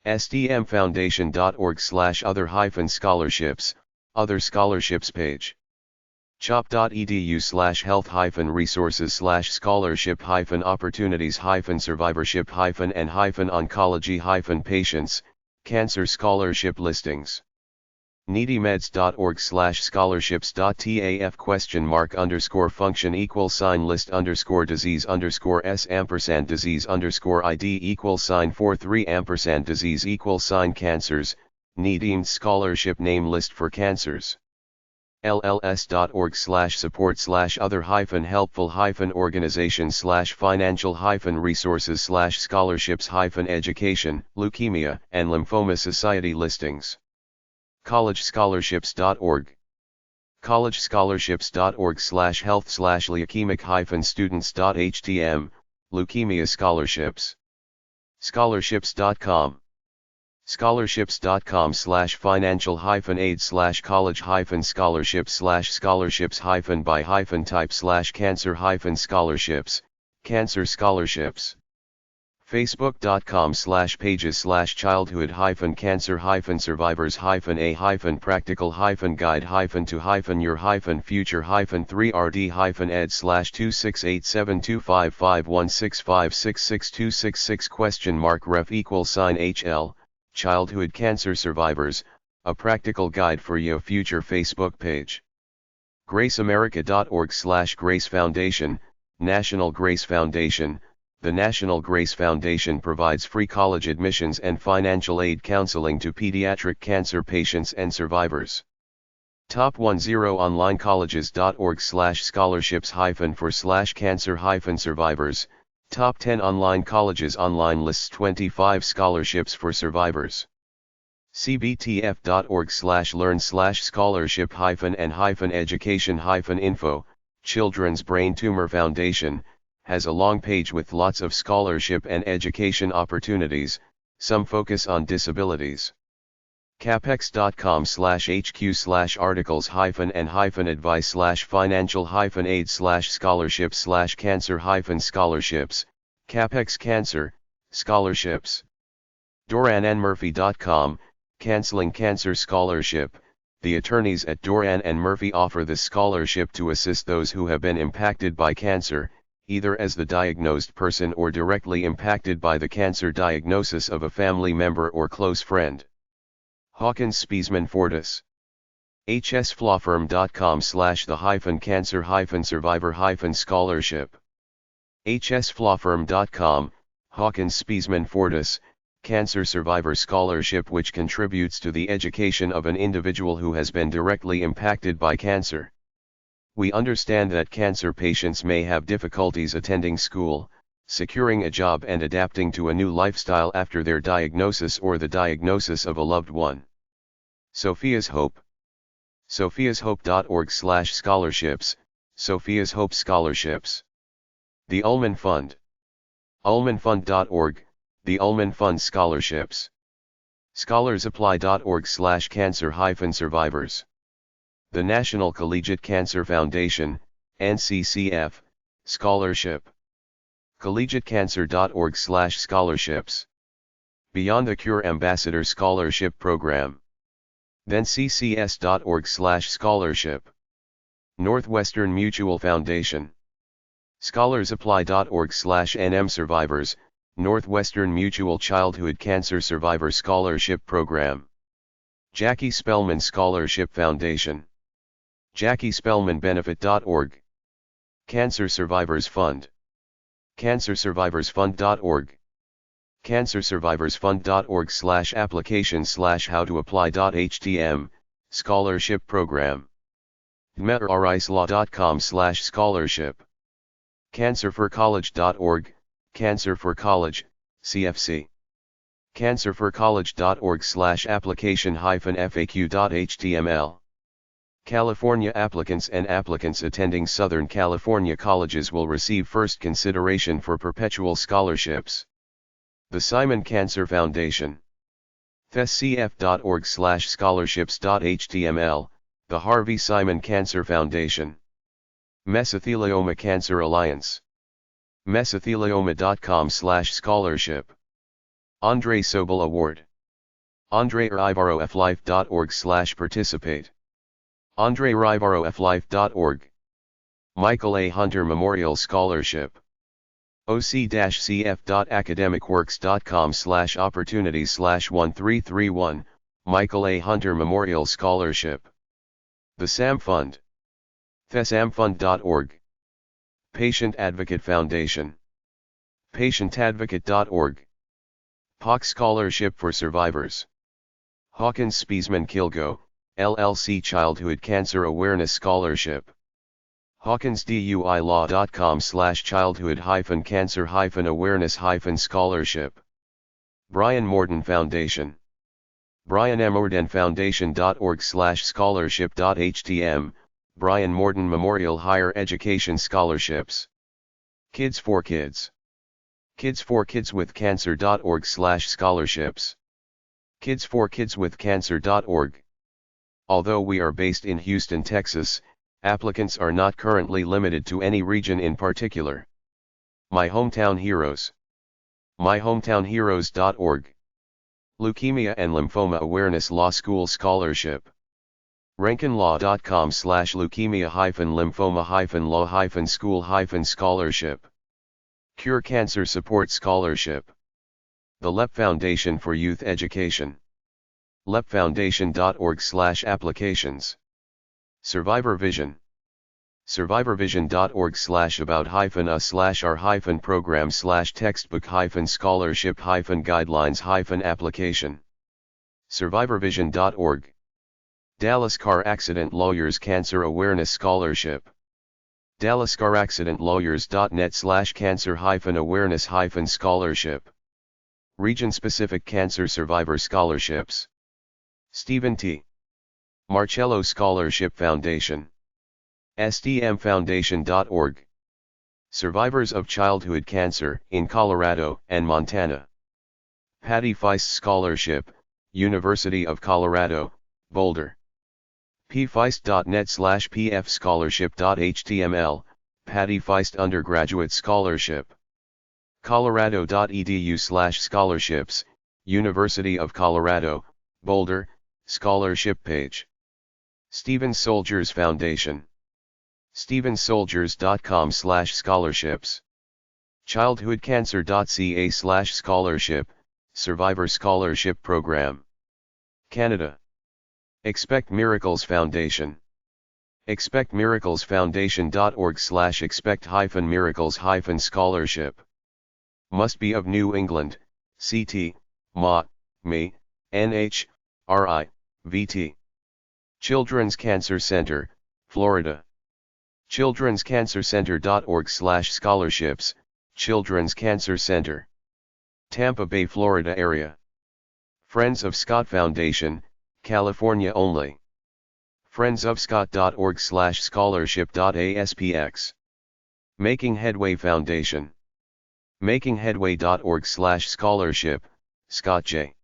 S1: stmfoundation.org/other-scholarships, other scholarships page. chop.edu/health-resources/scholarship-opportunities-survivorship-and-oncology-patients, cancer scholarship listings. needymeds.org/scholarship.taf?list_function=list_disease_s&disease_ID=43%disease_cancers, needymeds scholarship name list for cancers. lls.org/support/other-healthful-organizations/financial-resources/scholarships-education, leukemia and lymphoma society listings. collegescholarships.org. collegescholarships.org/health/leukemic-students.htm, leukemia scholarships. scholarships.com. scholarships.com/financial-aid/college-scholarships-by-type/cancer-scholarships, cancer scholarships. facebook.com/pages/childhood-cancer-survivors-a-practical-guide-to-your-future-3rd-ed-hl Childhood Cancer Survivors, a practical guide for your future Facebook page. graceamerica.org/Grace Foundation, National Grace Foundation. The National Grace Foundation provides free college admissions and financial aid counseling to pediatric cancer patients and survivors. top10onlinecolleges.org/scholarships-for/cancer-survivors. Top 10 online colleges online lists 25 scholarships for survivors. cbtf.org/learn/scholarship-and-education-info, Children's Brain Tumor Foundation, has a long page with lots of scholarship and education opportunities, some focus on disabilities. capex.com/hq/articles-and-advice/financial-aid/scholarship/cancer-scholarships, capex cancer, scholarships. DoranandMurphy.com, canceling cancer scholarship. The attorneys at Doran and Murphy offer this scholarship to assist those who have been impacted by cancer, either as the diagnosed person or directly impacted by the cancer diagnosis of a family member or close friend. Hawkins Spiesman Fortis. hsflawfirm.com/the-cancer-survivor-scholarship. hsflawfirm.com, Hawkins Spiesman Fortis, Cancer Survivor Scholarship, which contributes to the education of an individual who has been directly impacted by cancer. We understand that cancer patients may have difficulties attending school, securing a job and adapting to a new lifestyle after their diagnosis or the diagnosis of a loved one. Sophia's Hope. sophiashope.org/scholarships, Sophia's Hope Scholarships. The Ullman Fund. ullmanfund.org, the Ullman Fund Scholarships. scholarsapply.org/cancer-survivors. The National Collegiate Cancer Foundation, NCCF, Scholarship. collegiatecancer.org/scholarships. Beyond the Cure Ambassador Scholarship Program. Then ccs.org/scholarship. Northwestern Mutual Foundation. scholarsapply.org/NM Survivors, Northwestern Mutual Childhood Cancer Survivor Scholarship Program. Jackie Spellman Scholarship Foundation. JackieSpellmanBenefit.org. Cancer Survivors Fund. CancerSurvivorsFund.org. CancerSurvivorsFund.org/application/howtoapply.htm, Scholarship Program. DmetriRiceLaw.com/scholarship. CancerForCollege.org, Cancer for College, CFC. CancerForCollege.org/application-faq.html. California applicants and applicants attending Southern California colleges will receive first consideration for perpetual scholarships. The Simon Cancer Foundation. thescf.org/scholarships.html, the Harvey Simon Cancer Foundation. Mesothelioma Cancer Alliance. mesothelioma.com/scholarship. Andre Sobel Award. AndreRivarofLife.org/participate. AndreRivarofLife.org. Michael A. Hunter Memorial Scholarship. oc-cf.academicworks.com/opportunities/1331, Michael A. Hunter Memorial Scholarship. The SAM Fund. thesamfund.org. Patient Advocate Foundation. patientadvocate.org. POC Scholarship for Survivors. Hawkins Spiesman Kilgo, LLC Childhood Cancer Awareness Scholarship. HawkinsDUI-Law.com/childhood-cancer-awareness-scholarship. Brian Morden Foundation. brianmordenfoundation.org/scholarship.htm, Brian Morden Memorial Higher Education Scholarships. Kids for Kids. kidsforkidswithcancer.org/scholarships. kidsforkidswithcancer.org. Although we are based in Houston, Texas, applicants are not currently limited to any region in particular. My Hometown Heroes. myhometownheroes.org. Leukemia and Lymphoma Awareness Law School Scholarship. rankinlaw.com/leukemia-lymphoma-law-school-scholarship. Cure Cancer Support Scholarship. The Lymph Foundation for Youth Education. lymphfoundation.org/applications. Survivor Vision. survivorvision.org/about-us/our-program/textbook-scholarship-guidelines-application. survivorvision.org. Dallas Car Accident Lawyers Cancer Awareness Scholarship. dallascaraccidentlawyersnet/cancer-awareness-scholarship. Region-specific Cancer Survivor Scholarships. Stephen T. Marcello Scholarship Foundation. sdmfoundation.org. Survivors of Childhood Cancer in Colorado and Montana. Patty Feist Scholarship, University of Colorado, Boulder. pfeist.net/pfscholarship.html, Patty Feist Undergraduate Scholarship. colorado.edu/scholarships, University of Colorado, Boulder, Scholarship page. Stevens Soldiers Foundation. stevenssoldiers.com/scholarships. childhoodcancer.ca/scholarship, Survivor Scholarship Program. Canada. Expect Miracles Foundation. expectmiraclesfoundation.org/expect-miracles-scholarship. Must be of New England, CT, MA, ME, NH, RI, VT. Children's Cancer Center, Florida. childrenscancercenter.org/scholarships, Children's Cancer Center. Tampa Bay, Florida area. Friends of Scott Foundation, California only. friendsofscott.org/scholarship.aspx. Making Headway Foundation. makingheadway.org/scholarship, Scott J.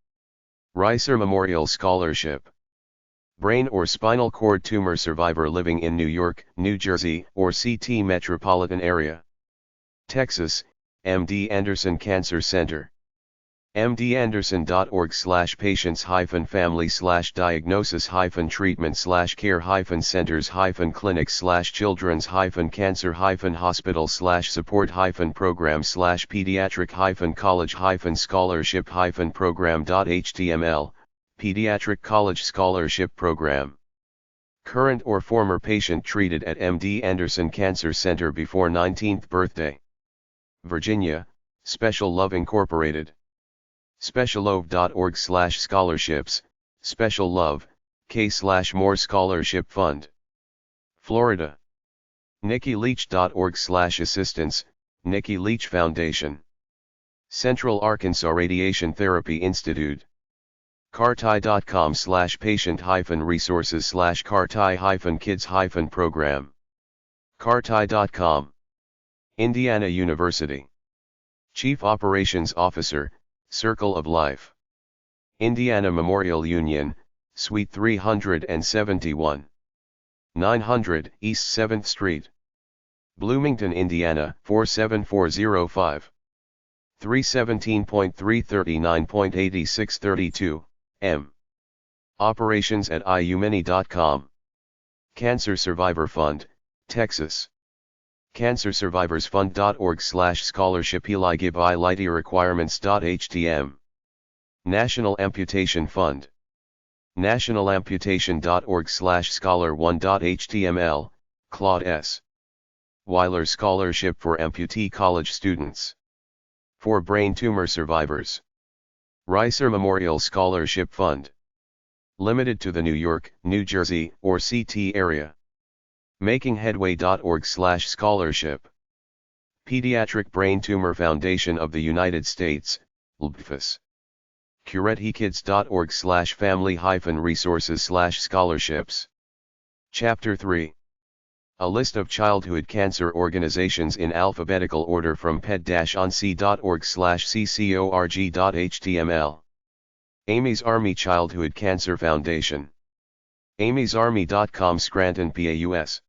S1: Reiser Memorial Scholarship. Brain or spinal cord tumor survivor living in New York, New Jersey, or CT metropolitan area. Texas, MD Anderson Cancer Center. mdandерсон.org/patients-clinics/care-center-hospitals/support-college-scholarship-program/pediatric-college scholarship program. Current or former patient treated at MD Anderson Cancer Center before 19th birthday. Virginia, Special Love Incorporated. speciallove.org/scholarships, Special Love, K/More Scholarship Fund. Florida. NikkiLeach.org/assistance, Nikki Leach Foundation. Central Arkansas Radiation Therapy Institute. carti.com/patient-resources/carti-kids-program. carti.com. Indiana University. Chief Operations Officer, Circle of Life. Indiana Memorial Union, Suite 371. 900 East 7th Street. Bloomington, Indiana 47405. 317.339.8632, M. Operations at iumini.com. Cancer Survivor Fund, Texas. cancersurvivorsfund.org/scholarship give requirements.htm. National Amputation Fund. nationalamputation.org/scholar1.html, Claude S. Weiler Scholarship for Amputee College Students. For brain tumor survivors. Reiser Memorial Scholarship Fund. Limited to the New York, New Jersey, or CT area. makingheadway.org/scholarship. Pediatric Brain Tumor Foundation of the United States, Lymphs. curetekids.org/family-resources/scholarships. Chapter 3. A list of childhood cancer organizations in alphabetical order from ped-onc.org/ccorg.html. Amy's Army Childhood Cancer Foundation. amysarmy.com, Scranton, PA, US.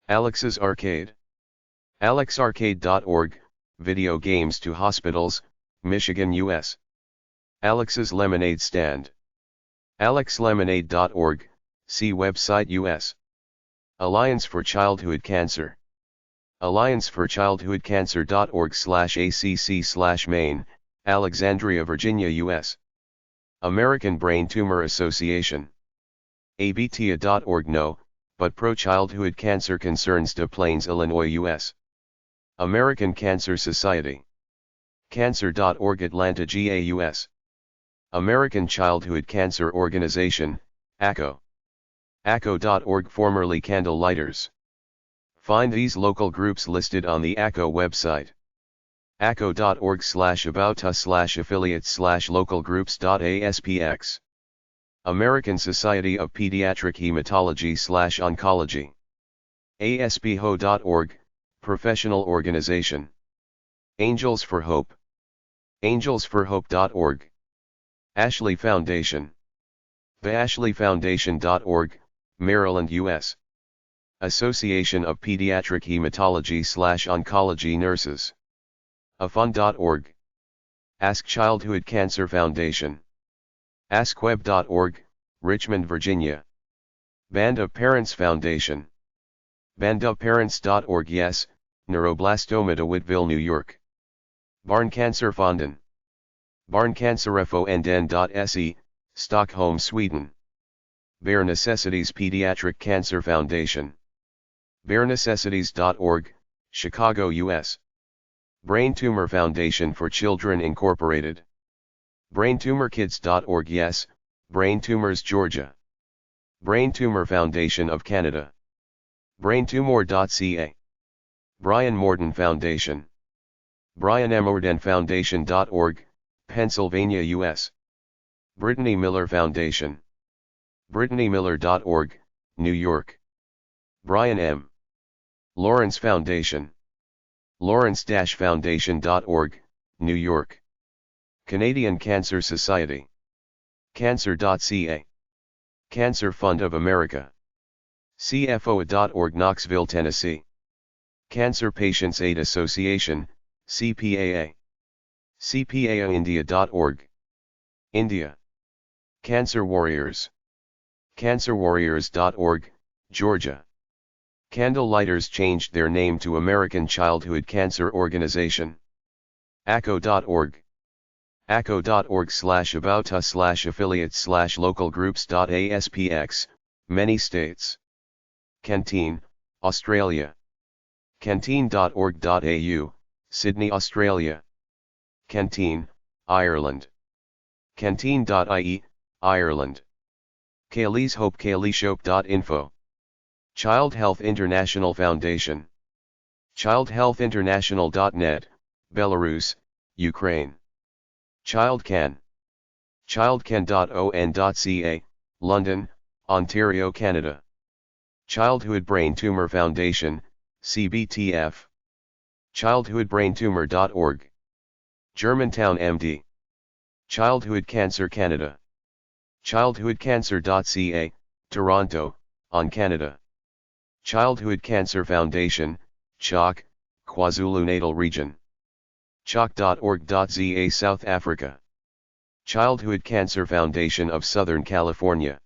S1: Alex's Arcade. alexarcade.org, Video Games to Hospitals, Michigan, US. Alex's Lemonade Stand. alexlemonade.org, see website, US. Alliance for Childhood Cancer. allianceforchildhoodcancer.org/acc/main, Alexandria, Virginia, US. American Brain Tumor Association. abta.org, no, but pro-childhood cancer concerns, Des Plaines, Illinois, US. American Cancer Society. cancer.org, Atlanta, GA, US. American Childhood Cancer Organization, ACO. ACO.org, formerly Candle Lighters. Find these local groups listed on the ACO website. aco.org/about-us/affiliates/localgroups.aspx. American Society of Pediatric Hematology/Oncology. ASPHO.org, professional organization. Angels for Hope. angelsforhope.org. Ashley Foundation. theashleyfoundation.org, Maryland, US. Association of Pediatric Hematology/Oncology Nurses. afun.org. Ask Childhood Cancer Foundation. AskWeb.org, Richmond, Virginia. Band of Parents Foundation. bandofparents.org. Yes, Neuroblastoma, DeWittville, New York. Barncancerfonden. Barncancerfonden.se, Stockholm, Sweden. Bare Necessities Pediatric Cancer Foundation. barenecessities.org, Chicago, U.S. Brain Tumor Foundation for Children Incorporated. BrainTumorKids.org. Yes, Brain Tumors, Georgia. Brain Tumor Foundation of Canada. BrainTumor.ca. Brian Morton Foundation. BrianMortonFoundation.org, Pennsylvania, U.S. Brittany Miller Foundation. BrittanyMiller.org, New York. Brian M. Lawrence Foundation. Lawrence-Foundation.org, New York. Canadian Cancer Society. Cancer.ca. Cancer Fund of America. CFOA.org, Knoxville, Tennessee. Cancer Patients Aid Association, CPAA. CPAAindia.org. India. Cancer Warriors. CancerWarriors.org, Georgia. Candlelighters changed their name to American Childhood Cancer Organization. ACO.org. ACO.org/about-us/affiliates/localgroups.aspx, many states. Canteen, Australia. Canteen.org.au, Sydney, Australia. Canteen, Ireland. Canteen.ie, Ireland. Kaylee's Hope, kayleeshope.info. Child Health International Foundation. childhealthinterntional.net, Belarus, Ukraine. ChildCan. childcan.on.ca, London, Ontario, Canada. Childhood Brain Tumor Foundation, CBTF. childhoodbraintumor.org. Germantown, MD. Childhood Cancer Canada. childhoodcancer.ca, Toronto, on Canada. Childhood Cancer Foundation, CHOC, KwaZulu-Natal Region. CHOC.org.za, South Africa. Childhood Cancer Foundation of Southern California.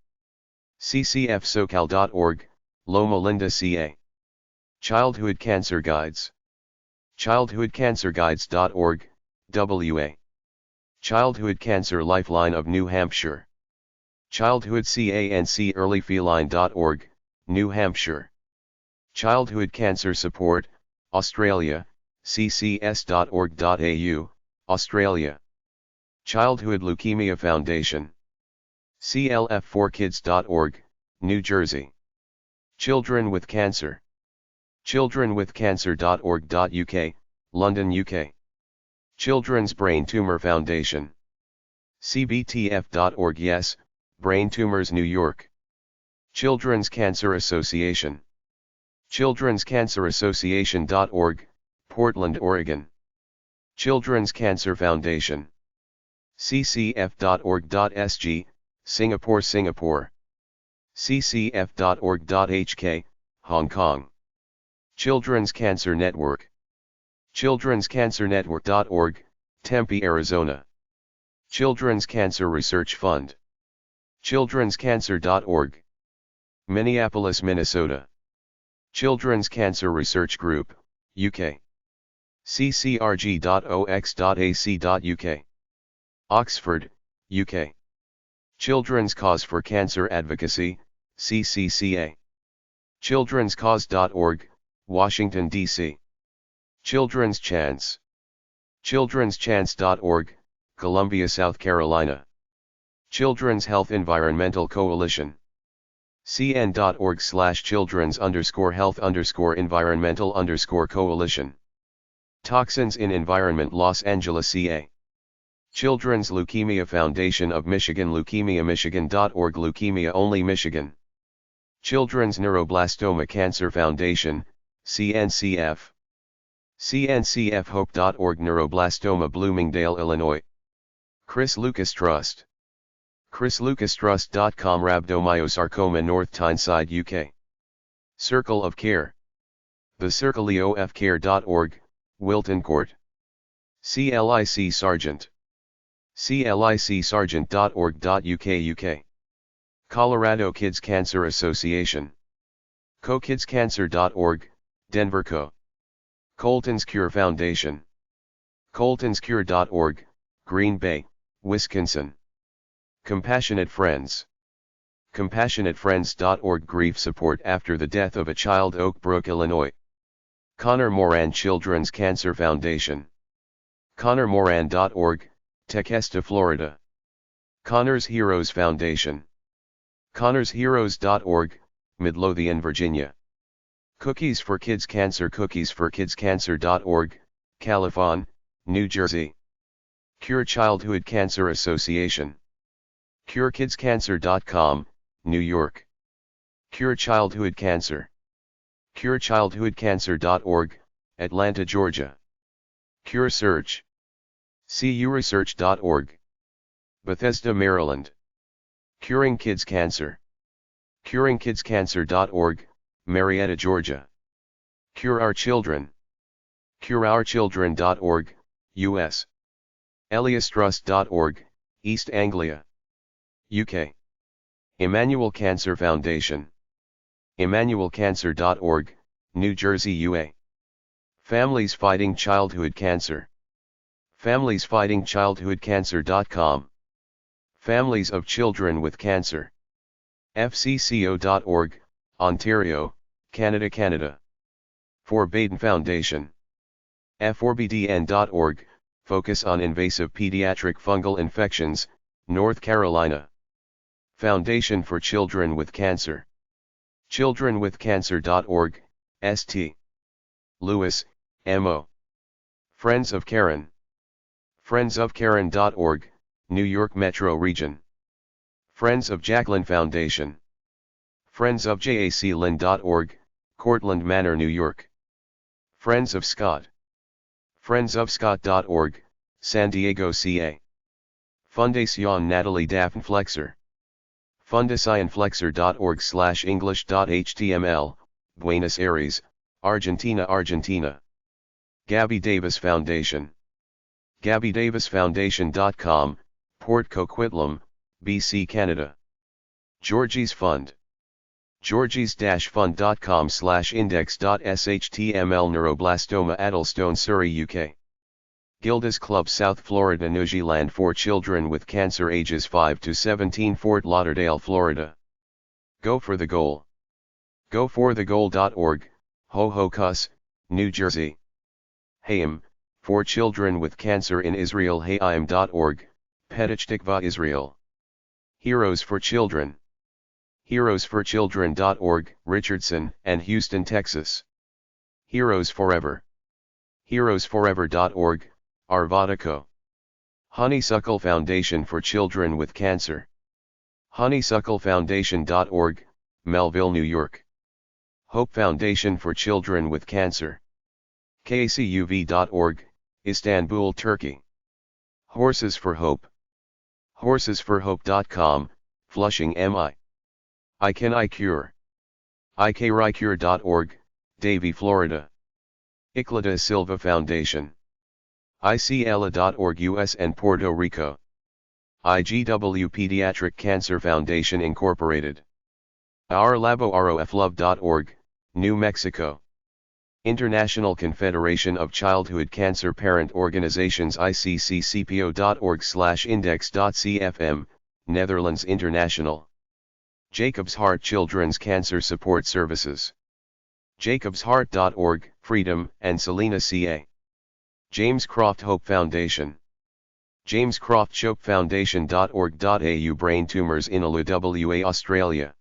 S1: ccfsocal.org, Loma Linda, CA. Childhood Cancer Guides. childhoodcancerguides.org, WA. Childhood Cancer Lifeline of New Hampshire. childhoodcanc earlyfeline.org, New Hampshire. Childhood Cancer Support, Australia, ccs.org.au, Australia. Childhood Leukemia Foundation. clf4kids.org, New Jersey. Children with Cancer. childrenwithcancer.org.uk, London, UK. Children's Brain Tumor Foundation. cbtf.org. Yes, Brain Tumors, New York. Children's Cancer Association. children'scancerassociation.org, Portland, Oregon. Children's Cancer Foundation. ccf.org.sg, Singapore, Singapore. ccf.org.hk, Hong Kong. Children's Cancer Network. children'scancernetwork.org, Tempe, Arizona. Children's Cancer Research Fund. children'scancer.org. Minneapolis, Minnesota. Children's Cancer Research Group, UK. ccrg.ox.ac.uk. Oxford, UK. Children's Cause for Cancer Advocacy, CCCA. children'scause.org, Washington, D.C. Children's Chance. children'schance.org, Columbia, South Carolina. Children's Health Environmental Coalition. cn.org/children's_health_environmental_coalition. Toxins in Environment, Los Angeles, CA. Children's Leukemia Foundation of Michigan, leukemiamichigan.org, Leukemia Only Michigan. Children's Neuroblastoma Cancer Foundation, CNCF. cncfhope.org, Neuroblastoma, Bloomingdale, Illinois. Chris Lucas Trust. chrislucastrust.com, Rhabdomyosarcoma, North Tyneside, UK. Circle of Care. thecircleofcare.org, Wilton Court. CLIC Sargent. clicsargent.org.uk. Colorado Kids Cancer Association. CoKidsCancer.org, Denver Co. Colton's Cure Foundation. coltonscure.org, Green Bay, Wisconsin. Compassionate Friends. CompassionateFriends.org, grief support after the death of a child, Oak Brook, Illinois. Connor Moran Children's Cancer Foundation. ConnorMoran.org, Tequesta, Florida. Connors Heroes Foundation. ConnorsHeroes.org, Midlothian, Virginia. Cookies for Kids Cancer, CookiesForKidsCancer.org, Califon, New Jersey. Cure Childhood Cancer Association. CureKidsCancer.com, New York. Cure Childhood Cancer. CureChildhoodCancer.org, Atlanta, Georgia. Cure Search. CureSearch.org. Bethesda, Maryland. Curing Kids Cancer. CuringKidsCancer.org, Marietta, Georgia. Cure Our Children. CureOurChildren.org, U.S. EliasTrust.org, East Anglia, UK. Emmanuel Cancer Foundation. EmmanuelCancer.org, New Jersey, UA. Families Fighting Childhood Cancer. FamiliesFightingChildhoodCancer.com. Families of Children with Cancer. FCCO.org, Ontario, Canada, Canada. For Baden Foundation. F4BDN.org, Focus on Invasive Pediatric Fungal Infections, North Carolina. Foundation for Children with Cancer. ChildrenWithCancer.org, St. Louis, MO. Friends of Karen. FriendsOfKaren.org, New York Metro Region. Friends of Jacqueline Foundation. FriendsOfJacLyn.org, Cortland Manor, New York. Friends of Scott. FriendsOfScott.org, San Diego, CA. Fundación Natalie Daphne Flexer. Fundacionflexer.org/english.html, Buenos Aires, Argentina, Argentina. Gabby Davis Foundation. GabbyDavisFoundation.com, Port Coquitlam, BC, Canada. Georgie's Fund. Georgies-fund.com/index.html, Neuroblastoma, Addlestone, Surrey, UK. Gilda's Club, South Florida, Nujiland, for children with cancer ages 5 to 17, Fort Lauderdale, Florida. Go for the Goal. GoForTheGoal.org, Ho-Ho-Kus, New Jersey. Hayim, for children with cancer in Israel, Hayim.org, Petach Tikva, Israel. Heroes for Children. HeroesForChildren.org, Richardson and Houston, Texas. Heroes Forever. HeroesForever.org, Arvada. Honeysuckle Foundation for Children with Cancer. HoneysuckleFoundation.org, Melville, New York. Hope Foundation for Children with Cancer. KCUV.org, Istanbul, Turkey. Horses for Hope. Horsesforhope.com, Flushing, MI. I Can I Cure. IKRICure.org, Davie, Florida. Iclada Silva Foundation. ICELA.org, US and Puerto Rico. IGW Pediatric Cancer Foundation Incorporated. OurLaboROFLove.org, New Mexico. International Confederation of Childhood Cancer Parent Organizations, ICCCPO.org/index.cfm, Netherlands International. Jacob's Heart Children's Cancer Support Services. jacobsheart.org, Freedom and Selena, CA. James Croft Hope Foundation. jamescrofthopefoundation.org.au, Brain Tumors in WA, Australia.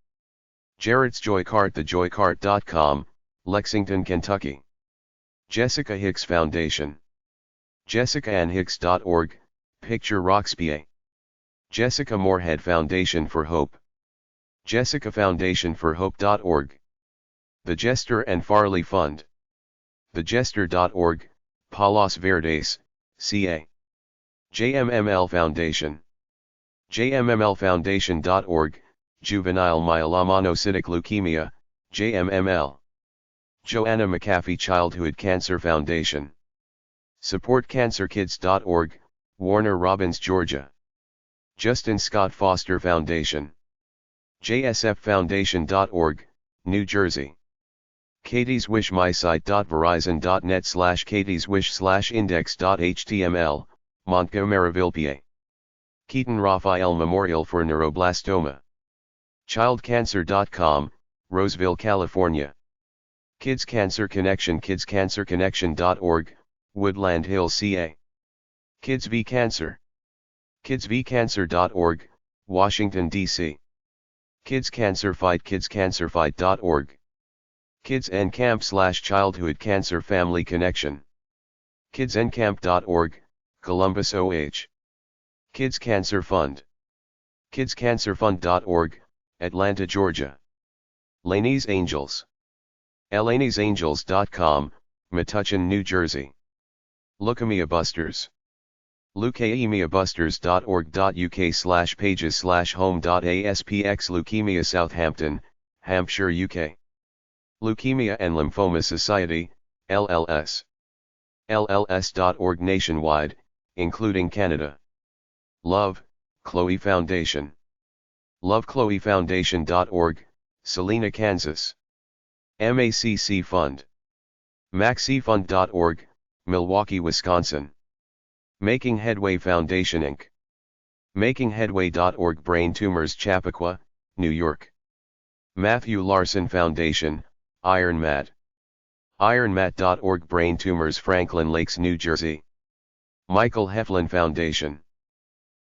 S1: Jarrett's Joy Cart, thejoycart.com, Lexington, Kentucky. Jessica Hicks Foundation. jessicaannhicks.org, Picture Rocks, PA. Jessica Moorhead Foundation for Hope. jessicafoundationforhope.org. The Jester and Farley Fund. thejester.org, Palos Verdes, CA. JMML Foundation. jmmlfoundation.org, Juvenile Myelomonocytic Leukemia, JMML. Joanna McAfee Childhood Cancer Foundation. SupportCancerKids.org, Warner Robins, Georgia. Justin Scott Foster Foundation. jsffoundation.org, New Jersey. Katie's Wish mysite.verizon.net/katieswish/index.html, Montgomeryville, PA. Keaton Raphael Memorial for Neuroblastoma. Childcancer.com, Roseville, California. Kids Cancer Connection, kidscancerconnection.org, Woodland Hills, CA. Kids v Cancer. kidsvcancer.org, Washington, D.C. Kids Cancer Fight, kidscancerfight.org. Kids NCamp/Childhood Cancer Family Connection. kidsncamp.org, Columbus, OH. Kids Cancer Fund. kidscancerfund.org, Atlanta, Georgia. Laney's Angels. Laney'sAngels.com, Metuchen, New Jersey. Leukemia Busters. leukemiabusters.org.uk/pages/home.aspx Leukemia Southampton, Hampshire, UK. Leukemia and Lymphoma Society, LLS. LLS.org nationwide, including Canada. Love, Chloe Foundation. lovechloefoundation.org, Salina, Kansas. MACC Fund. MaxCFund.org, Milwaukee, Wisconsin. Making Headway Foundation, Inc. MakingHeadway.org Brain Tumors, Chappaqua, New York. Matthew Larson Foundation, IronMat. IronMat.org Brain Tumors, Franklin Lakes, New Jersey. Michael Heflin Foundation.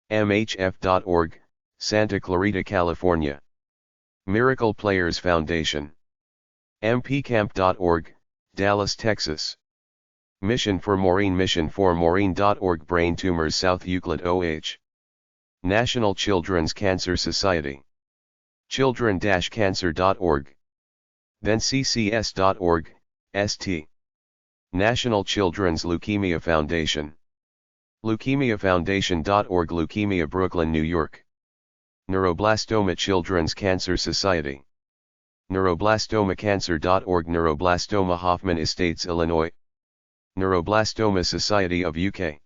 S1: MHF.org, Santa Clarita, California. Miracle Players Foundation. MPCamp.org, Dallas, Texas. Mission for Maureen.org Brain Tumors, South Euclid, OH. National Children's Cancer Society. Children-cancer.org. Then CCS.org, ST. National Children's Leukemia Foundation. LeukemiaFoundation.org Leukemia, Brooklyn, New York. Neuroblastoma Children's Cancer Society. Neuroblastomacancer.org Neuroblastoma Hoffman Estates, Illinois. Neuroblastoma Society of UK.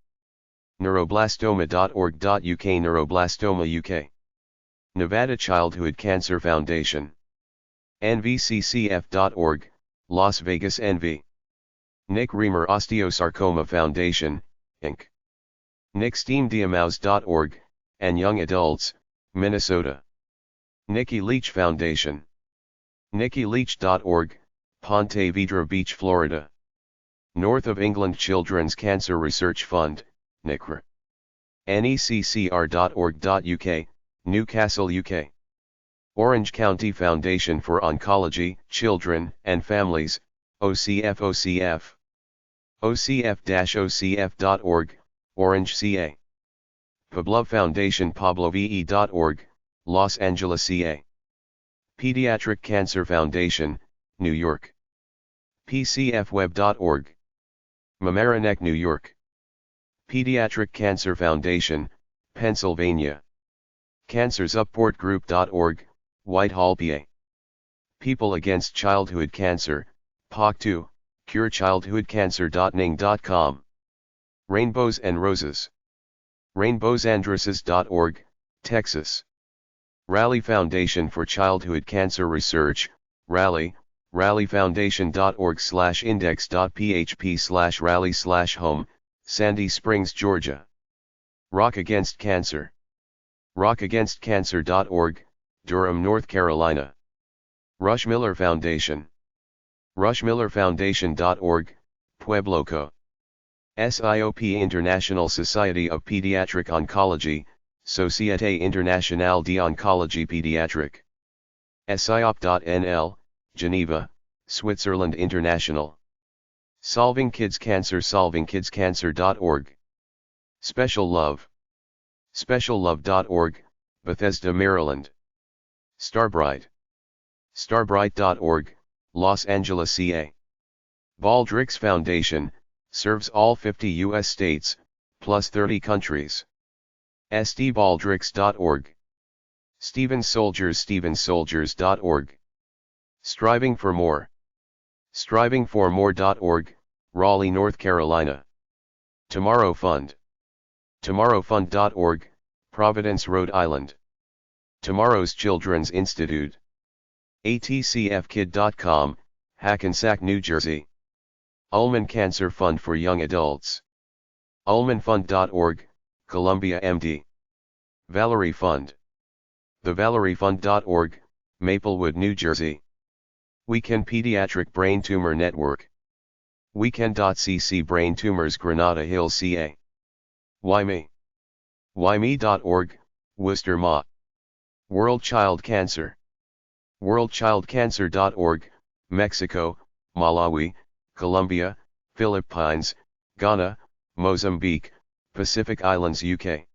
S1: Neuroblastoma.org.uk Neuroblastoma UK. Nevada Childhood Cancer Foundation. NVCCF.org, Las Vegas, NV. Nick Reamer Osteosarcoma Foundation, Inc. NickSteamDiamouse.org, and Young Adults, Minnesota. Nikki Leach Foundation. NikkiLeach.org, Ponte Vedra Beach, Florida. North of England Children's Cancer Research Fund, NICR. NECCR.org.uk, Newcastle, UK. Orange County Foundation for Oncology, Children, and Families, OCF. OCF-OCF.org, Orange, CA. Pavlov Foundation PabloVE.org, Los Angeles, CA. Pediatric Cancer Foundation, New York. PCFweb.org. Mamaroneck, New York. Pediatric Cancer Foundation, Pennsylvania. CancersUpportGroup.org, Whitehall, PA. People Against Childhood Cancer, POC2, CureChildhoodCancer.ning.com. Rainbows and Roses. RainbowsAndRoses.org, Texas. Rally Foundation for Childhood Cancer Research, Rally, rallyfoundation.org/index.php/rally/home, Sandy Springs, Georgia. Rock Against Cancer. rockagainstcancer.org, Durham, North Carolina. Rush Miller Foundation. rushmillerfoundation.org, Pueblo, Co. SIOP International Society of Pediatric Oncology, Société Internationale d'Oncologie Pédiatrique. SIOP.nl, Geneva, Switzerland International. Solving Kids Cancer, solvingkidscancer.org. Special Love. speciallove.org, Bethesda, Maryland. Starbright. starbright.org, Los Angeles, CA. Baldrix Foundation, serves all 50 U.S. states, plus 30 countries. sdbaldrix.org. Stevens Soldiers, stevenssoldiers.org. Striving for More. strivingformore.org, Raleigh, North Carolina. Tomorrow Fund. TomorrowFund.org, Providence, Rhode Island. Tomorrow's Children's Institute. ATCFkid.com, Hackensack, New Jersey. Ulman Cancer Fund for Young Adults. UlmanFund.org, Columbia, MD. Valerie Fund. TheValerieFund.org, Maplewood, New Jersey. Weekend Pediatric Brain Tumor Network. Weekend.cc Brain Tumors, Granada Hills, CA. Why Me? WhyMe.org, Worcester, Ma. World Child Cancer. WorldChildCancer.org, Mexico, Malawi, Colombia, Philippines, Ghana, Mozambique, Pacific Islands, UK.